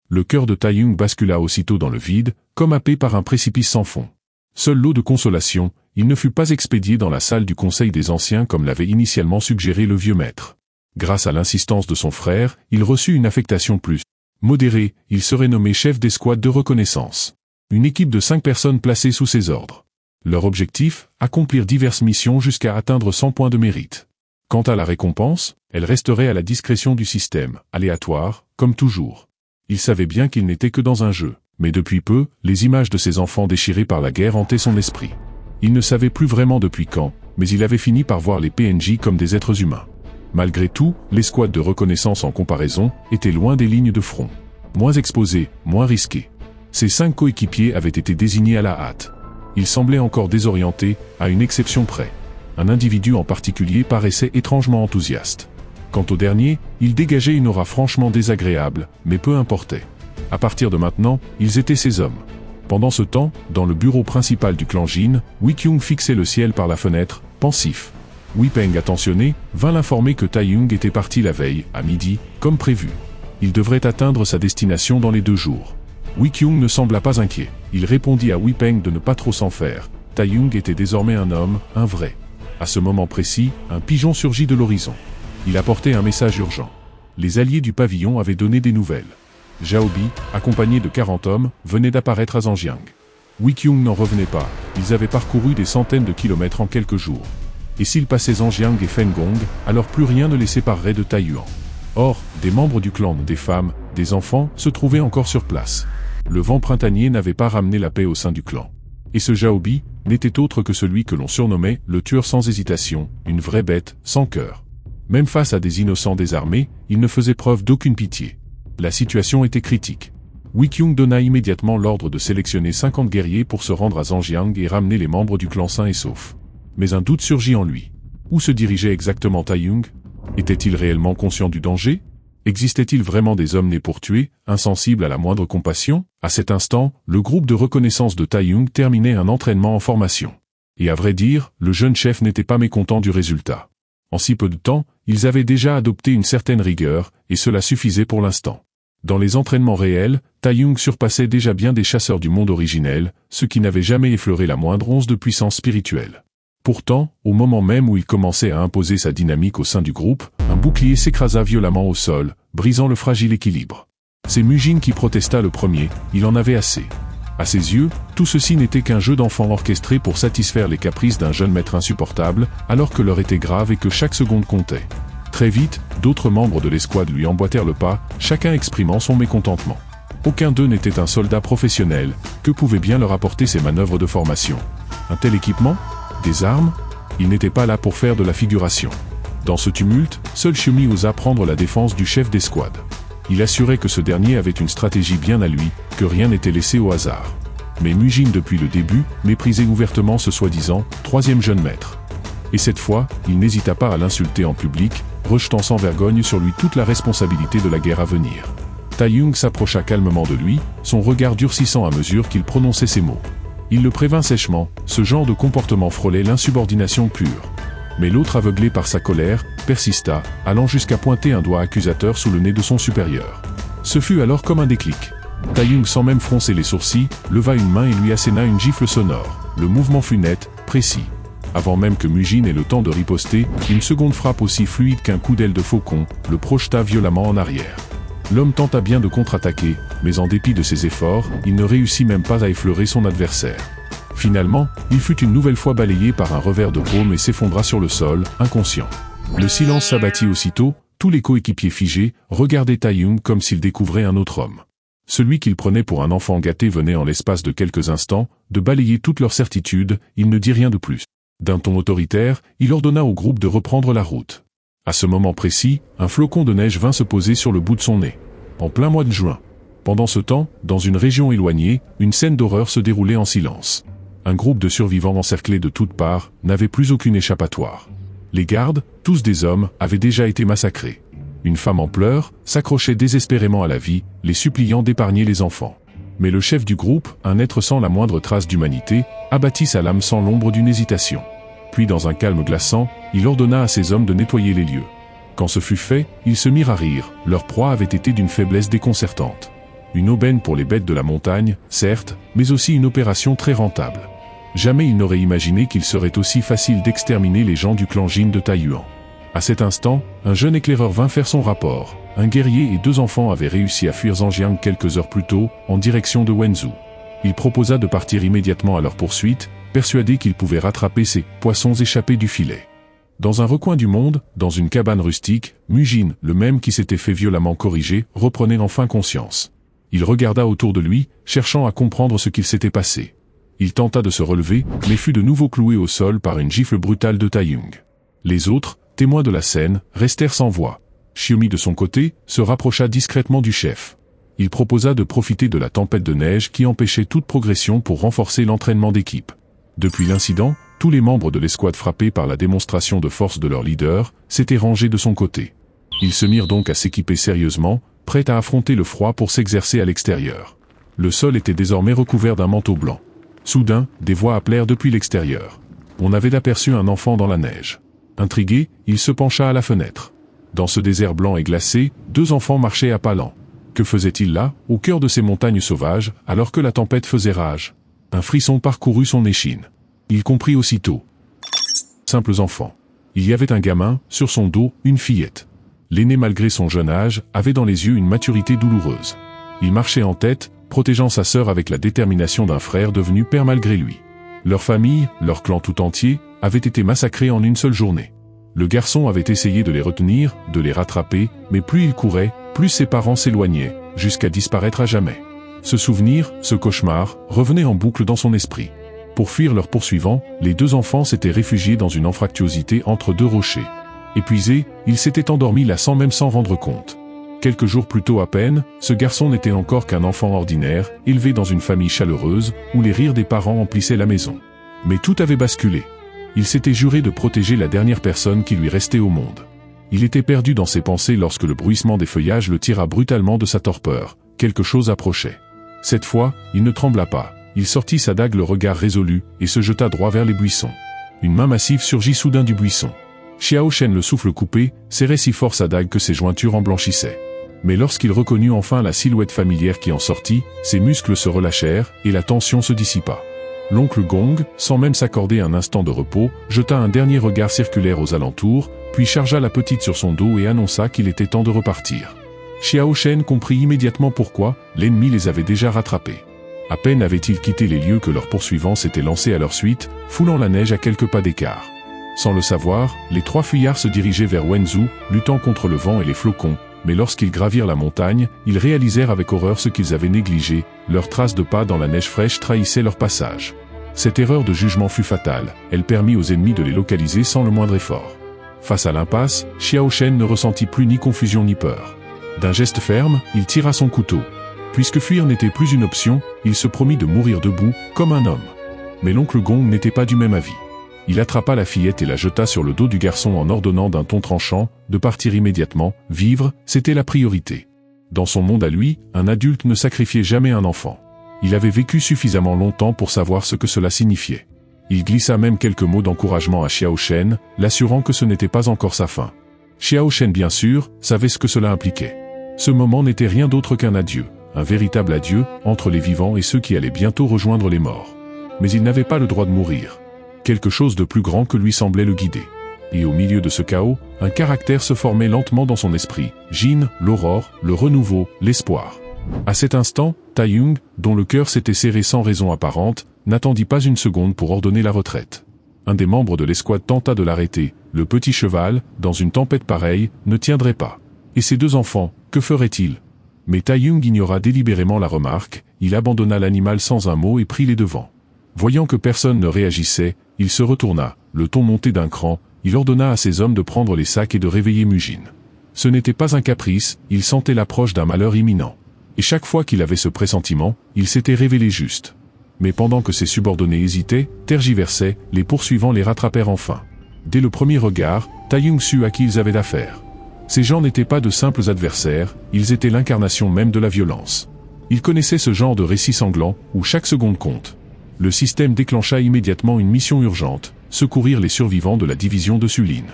Le cœur de Taeyong bascula aussitôt dans le vide, comme happé par un précipice sans fond. Seul lot de consolation, il ne fut pas expédié dans la salle du Conseil des Anciens comme l'avait initialement suggéré le vieux maître. Grâce à l'insistance de son frère, il reçut une affectation plus modérée, il serait nommé chef d'escouade de reconnaissance. Une équipe de 5 personnes placées sous ses ordres. Leur objectif, accomplir diverses missions jusqu'à atteindre 100 points de mérite. Quant à la récompense, elle resterait à la discrétion du système, aléatoire, comme toujours. Il savait bien qu'il n'était que dans un jeu, mais depuis peu, les images de ses enfants déchirés par la guerre hantaient son esprit. Il ne savait plus vraiment depuis quand, mais il avait fini par voir les PNJ comme des êtres humains. Malgré tout, l'escouade de reconnaissance en comparaison était loin des lignes de front. Moins exposée, moins risquée. Ses 5 coéquipiers avaient été désignés à la hâte. Ils semblaient encore désorientés, à une exception près. Un individu en particulier paraissait étrangement enthousiaste. Quant au dernier, il dégageait une aura franchement désagréable, mais peu importait. À partir de maintenant, ils étaient ses hommes. Pendant ce temps, dans le bureau principal du clan Jin, Wikyung fixait le ciel par la fenêtre, pensif. Wipeng, attentionné, vint l'informer que Taeyong était parti la veille, à midi, comme prévu. Il devrait atteindre sa destination dans les 2 jours. Wikyung ne sembla pas inquiet. Il répondit à Wipeng de ne pas trop s'en faire. Taeyong était désormais un homme, un vrai. À ce moment précis, un pigeon surgit de l'horizon. Il apportait un message urgent. Les alliés du pavillon avaient donné des nouvelles. Zhaobi, accompagné de 40 hommes, venait d'apparaître à Zhangjiang. Wikyung n'en revenait pas. Ils avaient parcouru des centaines de kilomètres en quelques jours. Et s'ils passaient Zhangjiang et Fengong, alors plus rien ne les séparerait de Taiyuan. Or, des membres du clan, des femmes, des enfants, se trouvaient encore sur place. Le vent printanier n'avait pas ramené la paix au sein du clan. Et ce Zhaobi n'était autre que celui que l'on surnommait le tueur sans hésitation, une vraie bête, sans cœur. Même face à des innocents désarmés, il ne faisait preuve d'aucune pitié. La situation était critique. Wikyung donna immédiatement l'ordre de sélectionner 50 guerriers pour se rendre à Zhangjiang et ramener les membres du clan sains et saufs. Mais un doute surgit en lui. Où se dirigeait exactement Taeyong? Était-il réellement conscient du danger? Existait-il vraiment des hommes nés pour tuer, insensibles à la moindre compassion? À cet instant, le groupe de reconnaissance de Taeyong terminait un entraînement en formation. Et à vrai dire, le jeune chef n'était pas mécontent du résultat. En si peu de temps, ils avaient déjà adopté une certaine rigueur, et cela suffisait pour l'instant. Dans les entraînements réels, Taeyong surpassait déjà bien des chasseurs du monde originel, ceux qui n'avaient jamais effleuré la moindre once de puissance spirituelle. Pourtant, au moment même où il commençait à imposer sa dynamique au sein du groupe, un bouclier s'écrasa violemment au sol, brisant le fragile équilibre. C'est Mujin qui protesta le premier, il en avait assez. À ses yeux, tout ceci n'était qu'un jeu d'enfant orchestré pour satisfaire les caprices d'un jeune maître insupportable, alors que l'heure était grave et que chaque seconde comptait. Très vite, d'autres membres de l'escouade lui emboîtèrent le pas, chacun exprimant son mécontentement. Aucun d'eux n'était un soldat professionnel, que pouvaient bien leur apporter ces manœuvres de formation? Un tel équipement? Des armes? Il n'était pas là pour faire de la figuration. Dans ce tumulte, seul Xiumi osa prendre la défense du chef d'escouade. Il assurait que ce dernier avait une stratégie bien à lui, que rien n'était laissé au hasard. Mais Mujin depuis le début, méprisait ouvertement ce soi-disant « troisième jeune maître ». Et cette fois, il n'hésita pas à l'insulter en public, rejetant sans vergogne sur lui toute la responsabilité de la guerre à venir. Taeyong s'approcha calmement de lui, son regard durcissant à mesure qu'il prononçait ces mots. Il le prévint sèchement, ce genre de comportement frôlait l'insubordination pure. Mais l'autre, aveuglé par sa colère, persista, allant jusqu'à pointer un doigt accusateur sous le nez de son supérieur. Ce fut alors comme un déclic. Taeyong, sans même froncer les sourcils, leva une main et lui asséna une gifle sonore. Le mouvement fut net, précis. Avant même que Mujin ait le temps de riposter, une seconde frappe aussi fluide qu'un coup d'aile de faucon, le projeta violemment en arrière. L'homme tenta bien de contre-attaquer, mais en dépit de ses efforts, il ne réussit même pas à effleurer son adversaire. Finalement, il fut une nouvelle fois balayé par un revers de paume et s'effondra sur le sol, inconscient. Le silence s'abattit aussitôt, tous les coéquipiers figés regardaient Taeyong comme s'ils découvraient un autre homme. Celui qu'ils prenaient pour un enfant gâté venait en l'espace de quelques instants de balayer toute leur certitude, il ne dit rien de plus. D'un ton autoritaire, il ordonna au groupe de reprendre la route. À ce moment précis, un flocon de neige vint se poser sur le bout de son nez. En plein mois de juin. Pendant ce temps, dans une région éloignée, une scène d'horreur se déroulait en silence. Un groupe de survivants encerclés de toutes parts n'avait plus aucune échappatoire. Les gardes, tous des hommes, avaient déjà été massacrés. Une femme en pleurs s'accrochait désespérément à la vie, les suppliant d'épargner les enfants. Mais le chef du groupe, un être sans la moindre trace d'humanité, abattit sa lame sans l'ombre d'une hésitation. Puis dans un calme glaçant, il ordonna à ses hommes de nettoyer les lieux. Quand ce fut fait, ils se mirent à rire, leur proie avait été d'une faiblesse déconcertante. Une aubaine pour les bêtes de la montagne, certes, mais aussi une opération très rentable. Jamais ils n'auraient imaginé qu'il serait aussi facile d'exterminer les gens du clan Jin de Taiyuan. À cet instant, un jeune éclaireur vint faire son rapport. Un guerrier et 2 enfants avaient réussi à fuir Zhangjiang quelques heures plus tôt, en direction de Wenzhou. Il proposa de partir immédiatement à leur poursuite, persuadé qu'il pouvait rattraper ces poissons échappés du filet. Dans un recoin du monde, dans une cabane rustique, Mujin, le même qui s'était fait violemment corriger, reprenait enfin conscience. Il regarda autour de lui, cherchant à comprendre ce qu'il s'était passé. Il tenta de se relever, mais fut de nouveau cloué au sol par une gifle brutale de Taeyong. Les autres, témoins de la scène, restèrent sans voix. Xiumi de son côté, se rapprocha discrètement du chef. Il proposa de profiter de la tempête de neige qui empêchait toute progression pour renforcer l'entraînement d'équipe. Depuis l'incident, Tous les membres de l'escouade frappés par la démonstration de force de leur leader s'étaient rangés de son côté. Ils se mirent donc à s'équiper sérieusement, prêts à affronter le froid pour s'exercer à l'extérieur. Le sol était désormais recouvert d'un manteau blanc. Soudain, des voix appelèrent depuis l'extérieur. On avait aperçu un enfant dans la neige. Intrigué, il se pencha à la fenêtre. Dans ce désert blanc et glacé, 2 enfants marchaient à pas lents. Que faisaient-ils là, au cœur de ces montagnes sauvages, alors que la tempête faisait rage? Un frisson parcourut son échine. Il comprit aussitôt. Simples enfants. Il y avait un gamin, sur son dos, une fillette. L'aîné, malgré son jeune âge, avait dans les yeux une maturité douloureuse. Il marchait en tête, protégeant sa sœur avec la détermination d'un frère devenu père malgré lui. Leur famille, leur clan tout entier, avait été massacrés en une seule journée. Le garçon avait essayé de les retenir, de les rattraper, mais plus il courait, plus ses parents s'éloignaient, jusqu'à disparaître à jamais. Ce souvenir, ce cauchemar, revenait en boucle dans son esprit. Pour fuir leurs poursuivants, les 2 enfants s'étaient réfugiés dans une anfractuosité entre 2 rochers. Épuisés, ils s'étaient endormis là sans même s'en rendre compte. Quelques jours plus tôt à peine, ce garçon n'était encore qu'un enfant ordinaire, élevé dans une famille chaleureuse, où les rires des parents emplissaient la maison. Mais tout avait basculé. Il s'était juré de protéger la dernière personne qui lui restait au monde. Il était perdu dans ses pensées lorsque le bruissement des feuillages le tira brutalement de sa torpeur. Quelque chose approchait. Cette fois, il ne trembla pas. Il sortit sa dague le regard résolu, et se jeta droit vers les buissons. Une main massive surgit soudain du buisson. Xiao Shen, le souffle coupé, serrait si fort sa dague que ses jointures en blanchissaient. Mais lorsqu'il reconnut enfin la silhouette familière qui en sortit, ses muscles se relâchèrent, et la tension se dissipa. L'oncle Gong, sans même s'accorder un instant de repos, jeta un dernier regard circulaire aux alentours, puis chargea la petite sur son dos et annonça qu'il était temps de repartir. Xiao Shen comprit immédiatement pourquoi, l'ennemi les avait déjà rattrapés. À peine avaient-ils quitté les lieux que leurs poursuivants s'étaient lancés à leur suite, foulant la neige à quelques pas d'écart. Sans le savoir, les 3 fuyards se dirigeaient vers Wenzhou, luttant contre le vent et les flocons, mais lorsqu'ils gravirent la montagne, ils réalisèrent avec horreur ce qu'ils avaient négligé, leurs traces de pas dans la neige fraîche trahissaient leur passage. Cette erreur de jugement fut fatale, elle permit aux ennemis de les localiser sans le moindre effort. Face à l'impasse, Xiao Shen ne ressentit plus ni confusion ni peur. D'un geste ferme, il tira son couteau. Puisque fuir n'était plus une option, il se promit de mourir debout, comme un homme. Mais l'oncle Gong n'était pas du même avis. Il attrapa la fillette et la jeta sur le dos du garçon en ordonnant d'un ton tranchant de partir immédiatement. Vivre, c'était la priorité. Dans son monde à lui, un adulte ne sacrifiait jamais un enfant. Il avait vécu suffisamment longtemps pour savoir ce que cela signifiait. Il glissa même quelques mots d'encouragement à Xiao Shen, l'assurant que ce n'était pas encore sa fin. Xiao Shen, bien sûr, savait ce que cela impliquait. Ce moment n'était rien d'autre qu'un adieu, un véritable adieu, entre les vivants et ceux qui allaient bientôt rejoindre les morts. Mais il n'avait pas le droit de mourir. Quelque chose de plus grand que lui semblait le guider. Et au milieu de ce chaos, un caractère se formait lentement dans son esprit. Jin, l'aurore, le renouveau, l'espoir. À cet instant, Taiyong, dont le cœur s'était serré sans raison apparente, n'attendit pas une seconde pour ordonner la retraite. Un des membres de l'escouade tenta de l'arrêter. Le petit cheval, dans une tempête pareille, ne tiendrait pas. Et ses 2 enfants, que feraient-ils? Mais Taiyong ignora délibérément la remarque, il abandonna l'animal sans un mot et prit les devants. Voyant que personne ne réagissait, il se retourna, le ton monté d'un cran, il ordonna à ses hommes de prendre les sacs et de réveiller Mujin. Ce n'était pas un caprice, il sentait l'approche d'un malheur imminent. Et chaque fois qu'il avait ce pressentiment, il s'était révélé juste. Mais pendant que ses subordonnés hésitaient, tergiversaient, les poursuivants les rattrapèrent enfin. Dès le premier regard, Taiyong sut à qui ils avaient affaire. Ces gens n'étaient pas de simples adversaires, ils étaient l'incarnation même de la violence. Il connaissait ce genre de récit sanglant, où chaque seconde compte. Le système déclencha immédiatement une mission urgente, secourir les survivants de la division de Sulin.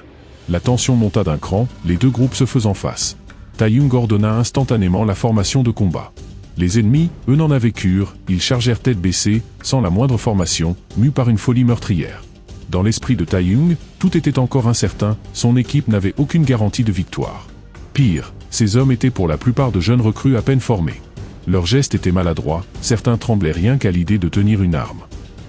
La tension monta d'un cran, les 2 groupes se faisant face. Taiyong ordonna instantanément la formation de combat. Les ennemis, eux, n'en avaient cure, ils chargèrent tête baissée, sans la moindre formation, mus par une folie meurtrière. Dans l'esprit de Taiyong, tout était encore incertain, son équipe n'avait aucune garantie de victoire. Pire, ces hommes étaient pour la plupart de jeunes recrues à peine formés. Leurs gestes étaient maladroits, certains tremblaient rien qu'à l'idée de tenir une arme.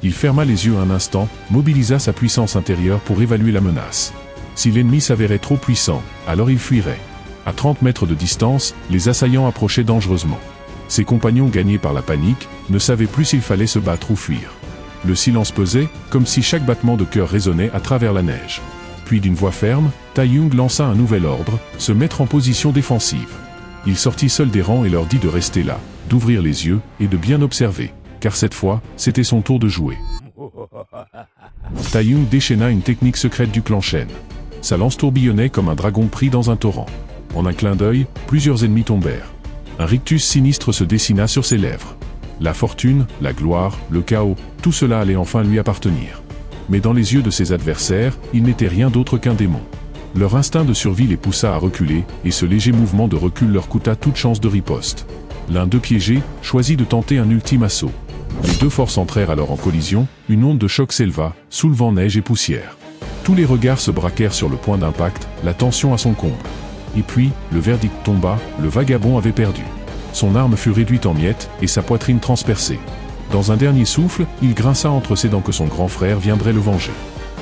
Il ferma les yeux un instant, mobilisa sa puissance intérieure pour évaluer la menace. Si l'ennemi s'avérait trop puissant, alors il fuirait. À 30 mètres de distance, les assaillants approchaient dangereusement. Ses compagnons, gagnés par la panique, ne savaient plus s'il fallait se battre ou fuir. Le silence pesait, comme si chaque battement de cœur résonnait à travers la neige. Puis d'une voix ferme, Taiyong lança un nouvel ordre, se mettre en position défensive. Il sortit seul des rangs et leur dit de rester là, d'ouvrir les yeux et de bien observer, car cette fois, c'était son tour de jouer. Taeyong déchaîna une technique secrète du clan Shen. Sa lance tourbillonnait comme un dragon pris dans un torrent. En un clin d'œil, plusieurs ennemis tombèrent. Un rictus sinistre se dessina sur ses lèvres. La fortune, la gloire, le chaos, tout cela allait enfin lui appartenir. Mais dans les yeux de ses adversaires, il n'était rien d'autre qu'un démon. Leur instinct de survie les poussa à reculer, et ce léger mouvement de recul leur coûta toute chance de riposte. L'un d'eux piégé, choisit de tenter un ultime assaut. Les deux forces entrèrent alors en collision, une onde de choc s'éleva, soulevant neige et poussière. Tous les regards se braquèrent sur le point d'impact, la tension à son comble. Et puis, le verdict tomba, le vagabond avait perdu. Son arme fut réduite en miettes, et sa poitrine transpercée. Dans un dernier souffle, il grinça entre ses dents que son grand frère viendrait le venger.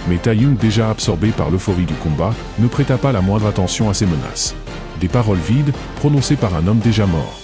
Mais Taeyong, déjà absorbé par l'euphorie du combat, ne prêta pas la moindre attention à ces menaces. Des paroles vides, prononcées par un homme déjà mort.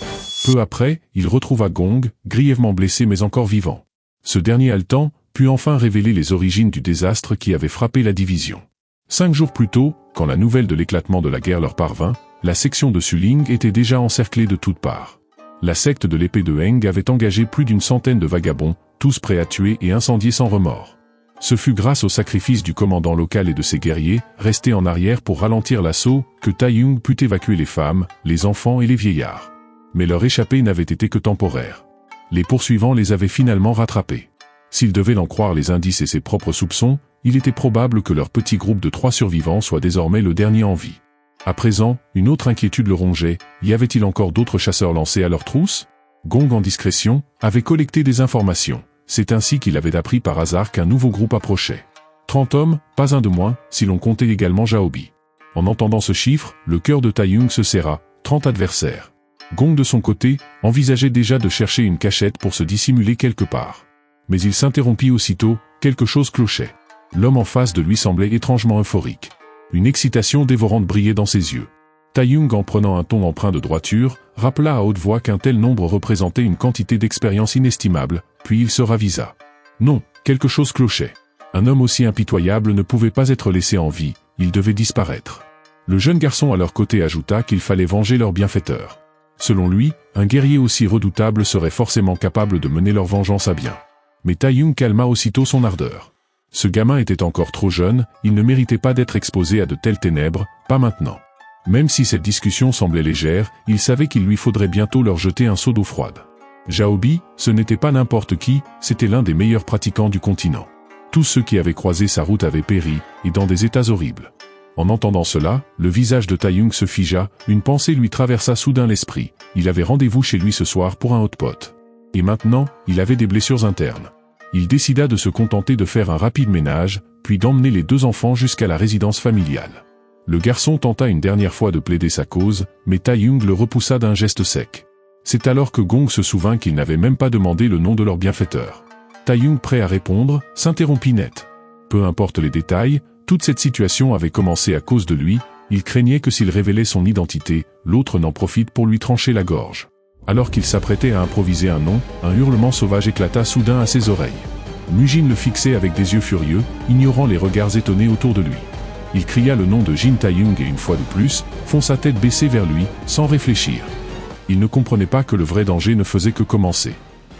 Peu après, il retrouva Gong, grièvement blessé mais encore vivant. Ce dernier haletant put enfin révéler les origines du désastre qui avait frappé la division. 5 jours plus tôt, quand la nouvelle de l'éclatement de la guerre leur parvint, la section de Suling était déjà encerclée de toutes parts. La secte de l'épée de Heng avait engagé plus d'une centaine de vagabonds, tous prêts à tuer et incendier sans remords. Ce fut grâce au sacrifice du commandant local et de ses guerriers, restés en arrière pour ralentir l'assaut, que Taeyong put évacuer les femmes, les enfants et les vieillards. Mais leur échappée n'avait été que temporaire. Les poursuivants les avaient finalement rattrapés. S'ils devaient en croire les indices et ses propres soupçons, il était probable que leur petit groupe de 3 survivants soit désormais le dernier en vie. À présent, une autre inquiétude le rongeait, y avait-il encore d'autres chasseurs lancés à leur trousse? Gong, en discrétion, avait collecté des informations. C'est ainsi qu'il avait appris par hasard qu'un nouveau groupe approchait. 30 hommes, pas un de moins, si l'on comptait également Xiaobi. En entendant ce chiffre, le cœur de Taeyong se serra, 30 adversaires. Gong de son côté, envisageait déjà de chercher une cachette pour se dissimuler quelque part. Mais il s'interrompit aussitôt, quelque chose clochait. L'homme en face de lui semblait étrangement euphorique. Une excitation dévorante brillait dans ses yeux. Taeyong, en prenant un ton empreint de droiture, rappela à haute voix qu'un tel nombre représentait une quantité d'expérience inestimable, puis il se ravisa. Non, quelque chose clochait. Un homme aussi impitoyable ne pouvait pas être laissé en vie, il devait disparaître. Le jeune garçon à leur côté ajouta qu'il fallait venger leur bienfaiteur. Selon lui, un guerrier aussi redoutable serait forcément capable de mener leur vengeance à bien. Mais Taeyong calma aussitôt son ardeur. Ce gamin était encore trop jeune, il ne méritait pas d'être exposé à de telles ténèbres, pas maintenant. Même si cette discussion semblait légère, il savait qu'il lui faudrait bientôt leur jeter un seau d'eau froide. Xiaobi, ce n'était pas n'importe qui, c'était l'un des meilleurs pratiquants du continent. Tous ceux qui avaient croisé sa route avaient péri, et dans des états horribles. En entendant cela, le visage de Taeyong se figea, une pensée lui traversa soudain l'esprit. Il avait rendez-vous chez lui ce soir pour un hot pot. Et maintenant, il avait des blessures internes. Il décida de se contenter de faire un rapide ménage, puis d'emmener les 2 enfants jusqu'à la résidence familiale. Le garçon tenta une dernière fois de plaider sa cause, mais Taeyong le repoussa d'un geste sec. C'est alors que Gong se souvint qu'il n'avait même pas demandé le nom de leur bienfaiteur. Taeyong, prêt à répondre, s'interrompit net. Peu importe les détails, toute cette situation avait commencé à cause de lui, il craignait que s'il révélait son identité, l'autre n'en profite pour lui trancher la gorge. Alors qu'il s'apprêtait à improviser un nom, un hurlement sauvage éclata soudain à ses oreilles. Mujin le fixait avec des yeux furieux, ignorant les regards étonnés autour de lui. Il cria le nom de Jin Taeyong et une fois de plus, fonça tête baissée vers lui, sans réfléchir. Il ne comprenait pas que le vrai danger ne faisait que commencer.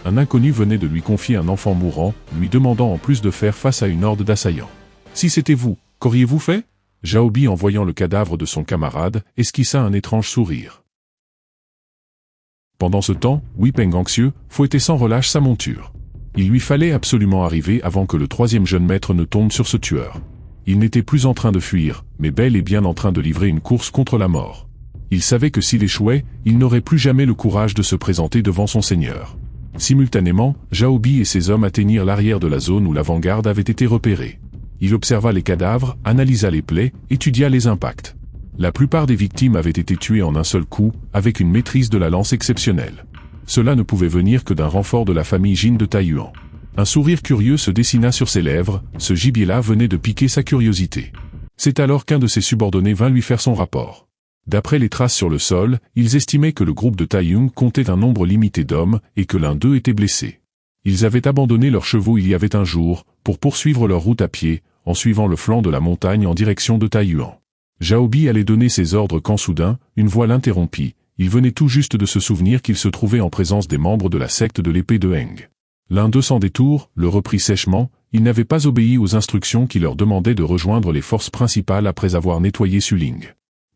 Un inconnu venait de lui confier un enfant mourant, lui demandant en plus de faire face à une horde d'assaillants. Si c'était vous, qu'auriez-vous fait? Xiaobi, en voyant le cadavre de son camarade, esquissa un étrange sourire. Pendant ce temps, Wei Peng, anxieux, fouettait sans relâche sa monture. Il lui fallait absolument arriver avant que le 3e jeune maître ne tombe sur ce tueur. Il n'était plus en train de fuir, mais bel et bien en train de livrer une course contre la mort. Il savait que s'il échouait, il n'aurait plus jamais le courage de se présenter devant son seigneur. Simultanément, Xiaobi et ses hommes atteignirent l'arrière de la zone où l'avant-garde avait été repérée. Il observa les cadavres, analysa les plaies, étudia les impacts. La plupart des victimes avaient été tuées en un seul coup, avec une maîtrise de la lance exceptionnelle. Cela ne pouvait venir que d'un renfort de la famille Jin de Taiyuan. Un sourire curieux se dessina sur ses lèvres, ce gibier-là venait de piquer sa curiosité. C'est alors qu'un de ses subordonnés vint lui faire son rapport. D'après les traces sur le sol, ils estimaient que le groupe de Taeyong comptait un nombre limité d'hommes et que l'un d'eux était blessé. Ils avaient abandonné leurs chevaux il y avait un jour, pour poursuivre leur route à pied, en suivant le flanc de la montagne en direction de Taiyuan. Xiaobi allait donner ses ordres quand soudain, une voix l'interrompit. Il venait tout juste de se souvenir qu'il se trouvait en présence des membres de la secte de l'épée de Heng. L'un d'eux sans détour le reprit sèchement, ils n'avaient pas obéi aux instructions qui leur demandaient de rejoindre les forces principales après avoir nettoyé Suling.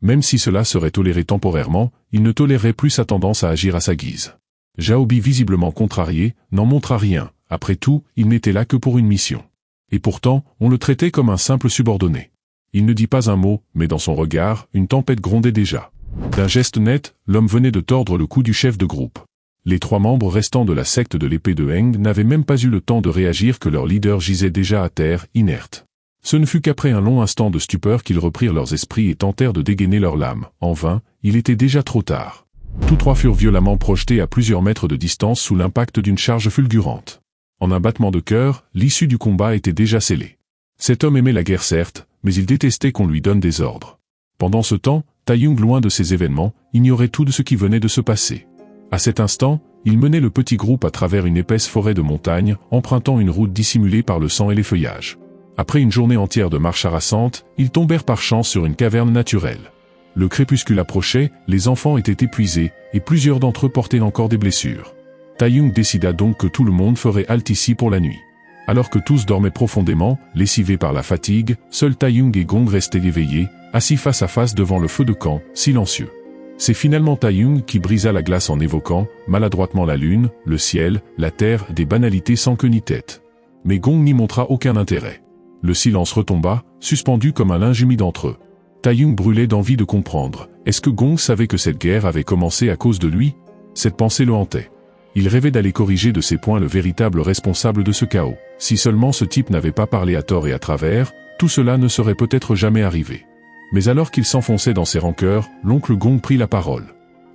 Même si cela serait toléré temporairement, il ne tolérerait plus sa tendance à agir à sa guise. Xiaobi, visiblement contrarié, n'en montra rien, après tout, il n'était là que pour une mission. Et pourtant, on le traitait comme un simple subordonné. Il ne dit pas un mot, mais dans son regard, une tempête grondait déjà. D'un geste net, l'homme venait de tordre le cou du chef de groupe. Les 3 membres restants de la secte de l'épée de Heng n'avaient même pas eu le temps de réagir que leur leader gisait déjà à terre, inerte. Ce ne fut qu'après un long instant de stupeur qu'ils reprirent leurs esprits et tentèrent de dégainer leurs lames. En vain, il était déjà trop tard. Tous 3 furent violemment projetés à plusieurs mètres de distance sous l'impact d'une charge fulgurante. En un battement de cœur, l'issue du combat était déjà scellée. Cet homme aimait la guerre certes, mais il détestait qu'on lui donne des ordres. Pendant ce temps, Taiyong, loin de ces événements, ignorait tout de ce qui venait de se passer. À cet instant, il menait le petit groupe à travers une épaisse forêt de montagnes, empruntant une route dissimulée par le sang et les feuillages. Après une journée entière de marche harassante, ils tombèrent par chance sur une caverne naturelle. Le crépuscule approchait, les enfants étaient épuisés, et plusieurs d'entre eux portaient encore des blessures. Taiyong décida donc que tout le monde ferait halte ici pour la nuit. Alors que tous dormaient profondément, lessivés par la fatigue, seuls Taiyong et Gong restaient éveillés, assis face à face devant le feu de camp, silencieux. C'est finalement Taiyong qui brisa la glace en évoquant, maladroitement la lune, le ciel, la terre, des banalités sans queue ni tête. Mais Gong n'y montra aucun intérêt. Le silence retomba, suspendu comme un linge humide entre eux. Taiyong brûlait d'envie de comprendre. Est-ce que Gong savait que cette guerre avait commencé à cause de lui? Cette pensée le hantait. Il rêvait d'aller corriger de ses poings le véritable responsable de ce chaos. Si seulement ce type n'avait pas parlé à tort et à travers, tout cela ne serait peut-être jamais arrivé. Mais alors qu'il s'enfonçait dans ses rancœurs, l'oncle Gong prit la parole.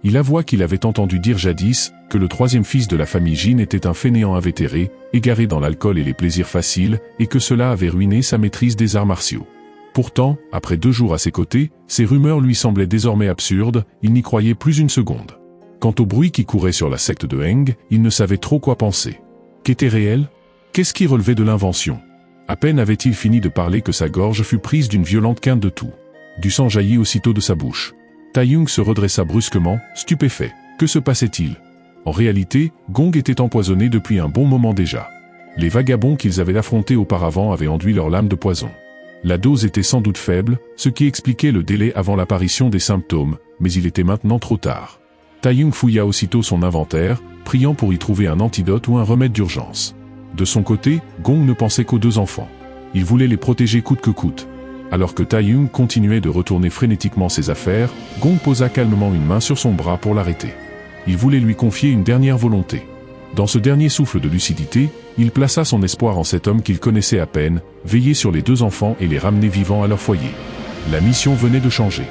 Il avoua qu'il avait entendu dire jadis que le 3e fils de la famille Jin était un fainéant invétéré, égaré dans l'alcool et les plaisirs faciles, et que cela avait ruiné sa maîtrise des arts martiaux. Pourtant, après 2 jours à ses côtés, ces rumeurs lui semblaient désormais absurdes, il n'y croyait plus une seconde. Quant au bruit qui courait sur la secte de Heng, il ne savait trop quoi penser. Qu'était réel? Qu'est-ce qui relevait de l'invention? À peine avait-il fini de parler que sa gorge fut prise d'une violente quinte de toux. Du sang jaillit aussitôt de sa bouche. Taiyong se redressa brusquement, stupéfait. Que se passait-il? En réalité, Gong était empoisonné depuis un bon moment déjà. Les vagabonds qu'ils avaient affrontés auparavant avaient enduit leur lame de poison. La dose était sans doute faible, ce qui expliquait le délai avant l'apparition des symptômes, mais il était maintenant trop tard. Taiyong fouilla aussitôt son inventaire, priant pour y trouver un antidote ou un remède d'urgence. De son côté, Gong ne pensait qu'aux 2 enfants. Il voulait les protéger coûte que coûte. Alors que Taiyong continuait de retourner frénétiquement ses affaires, Gong posa calmement une main sur son bras pour l'arrêter. Il voulait lui confier une dernière volonté. Dans ce dernier souffle de lucidité, il plaça son espoir en cet homme qu'il connaissait à peine, veiller sur les 2 enfants et les ramener vivants à leur foyer. La mission venait de changer.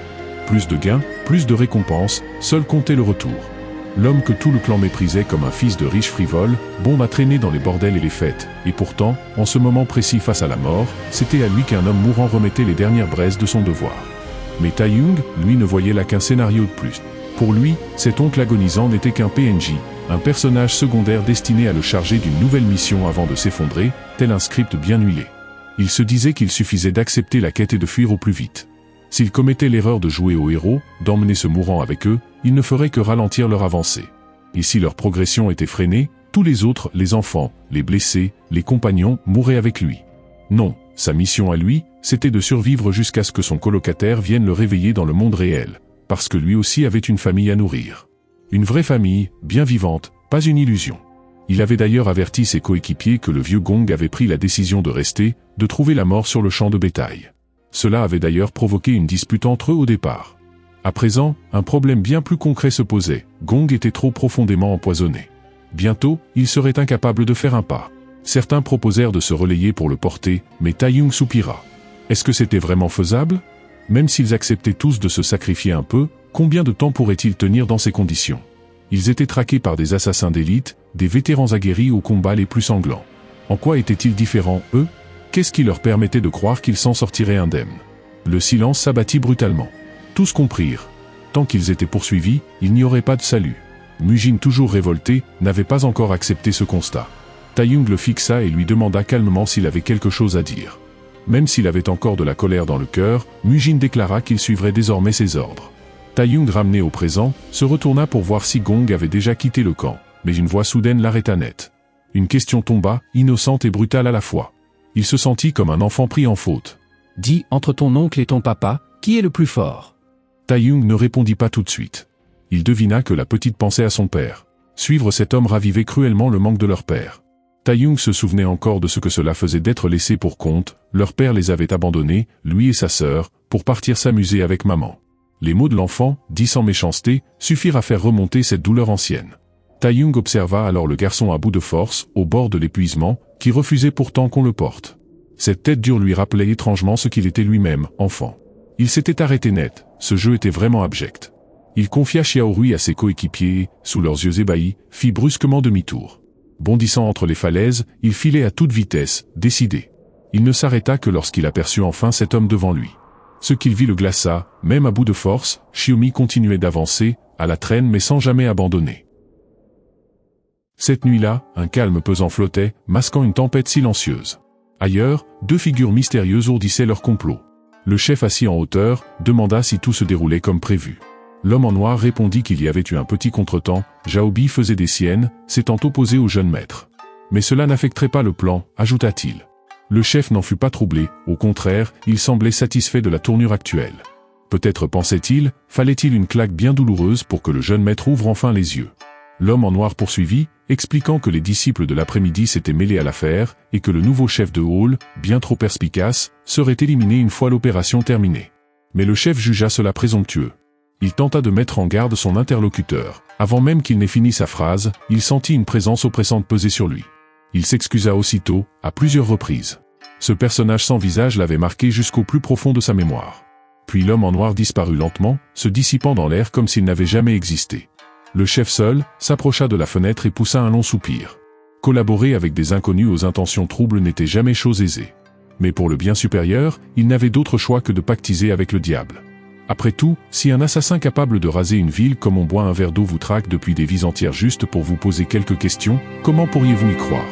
Plus de gains, plus de récompenses, seul comptait le retour. L'homme que tout le clan méprisait comme un fils de riche frivole, bon à traîner dans les bordels et les fêtes, et pourtant, en ce moment précis face à la mort, c'était à lui qu'un homme mourant remettait les dernières braises de son devoir. Mais Taiyong, lui, ne voyait là qu'un scénario de plus. Pour lui, cet oncle agonisant n'était qu'un PNJ, un personnage secondaire destiné à le charger d'une nouvelle mission avant de s'effondrer, tel un script bien huilé. Il se disait qu'il suffisait d'accepter la quête et de fuir au plus vite. S'ils commettaient l'erreur de jouer au héros, d'emmener ce mourant avec eux, ils ne feraient que ralentir leur avancée. Et si leur progression était freinée, tous les autres, les enfants, les blessés, les compagnons, mourraient avec lui. Non, sa mission à lui, c'était de survivre jusqu'à ce que son colocataire vienne le réveiller dans le monde réel, parce que lui aussi avait une famille à nourrir. Une vraie famille, bien vivante, pas une illusion. Il avait d'ailleurs averti ses coéquipiers que le vieux Gong avait pris la décision de rester, de trouver la mort sur le champ de bétail. Cela avait d'ailleurs provoqué une dispute entre eux au départ. À présent, un problème bien plus concret se posait. Gong était trop profondément empoisonné. Bientôt, il serait incapable de faire un pas. Certains proposèrent de se relayer pour le porter, mais Taiyong soupira. Est-ce que c'était vraiment faisable? Même s'ils acceptaient tous de se sacrifier un peu, combien de temps pourraient-ils tenir dans ces conditions? Ils étaient traqués par des assassins d'élite, des vétérans aguerris aux combats les plus sanglants. En quoi étaient-ils différents, eux? Qu'est-ce qui leur permettait de croire qu'ils s'en sortiraient indemnes? Le silence s'abattit brutalement. Tous comprirent. Tant qu'ils étaient poursuivis, il n'y aurait pas de salut. Mujin, toujours révolté, n'avait pas encore accepté ce constat. Taiyong le fixa et lui demanda calmement s'il avait quelque chose à dire. Même s'il avait encore de la colère dans le cœur, Mujin déclara qu'il suivrait désormais ses ordres. Taiyong, ramené au présent, se retourna pour voir si Gong avait déjà quitté le camp, mais une voix soudaine l'arrêta net. Une question tomba, innocente et brutale à la fois. Il se sentit comme un enfant pris en faute. « Dis, entre ton oncle et ton papa, qui est le plus fort ?» Tae-young ne répondit pas tout de suite. Il devina que la petite pensait à son père. Suivre cet homme ravivait cruellement le manque de leur père. Tae-young se souvenait encore de ce que cela faisait d'être laissé pour compte, leur père les avait abandonnés, lui et sa sœur, pour partir s'amuser avec maman. Les mots de l'enfant, dits sans méchanceté, suffirent à faire remonter cette douleur ancienne. Tae-young observa alors le garçon à bout de force, au bord de l'épuisement, qui refusait pourtant qu'on le porte. Cette tête dure lui rappelait étrangement ce qu'il était lui-même, enfant. Il s'était arrêté net, ce jeu était vraiment abject. Il confia Xiaorui à ses coéquipiers et, sous leurs yeux ébahis, fit brusquement demi-tour. Bondissant entre les falaises, il filait à toute vitesse, décidé. Il ne s'arrêta que lorsqu'il aperçut enfin cet homme devant lui. Ce qu'il vit le glaça, même à bout de force, Xiaomi continuait d'avancer, à la traîne mais sans jamais abandonner. Cette nuit-là, un calme pesant flottait, masquant une tempête silencieuse. Ailleurs, deux figures mystérieuses ourdissaient leur complot. Le chef assis en hauteur, demanda si tout se déroulait comme prévu. L'homme en noir répondit qu'il y avait eu un petit contretemps, Xiaobi faisait des siennes, s'étant opposé au jeune maître. Mais cela n'affecterait pas le plan, ajouta-t-il. Le chef n'en fut pas troublé, au contraire, il semblait satisfait de la tournure actuelle. Peut-être pensait-il, fallait-il une claque bien douloureuse pour que le jeune maître ouvre enfin les yeux. L'homme en noir poursuivit, expliquant que les disciples de l'après-midi s'étaient mêlés à l'affaire, et que le nouveau chef de hall, bien trop perspicace, serait éliminé une fois l'opération terminée. Mais le chef jugea cela présomptueux. Il tenta de mettre en garde son interlocuteur. Avant même qu'il n'ait fini sa phrase, il sentit une présence oppressante peser sur lui. Il s'excusa aussitôt, à plusieurs reprises. Ce personnage sans visage l'avait marqué jusqu'au plus profond de sa mémoire. Puis l'homme en noir disparut lentement, se dissipant dans l'air comme s'il n'avait jamais existé. Le chef seul, s'approcha de la fenêtre et poussa un long soupir. Collaborer avec des inconnus aux intentions troubles n'était jamais chose aisée. Mais pour le bien supérieur, il n'avait d'autre choix que de pactiser avec le diable. Après tout, si un assassin capable de raser une ville comme on boit un verre d'eau vous traque depuis des vies entières juste pour vous poser quelques questions, comment pourriez-vous y croire ?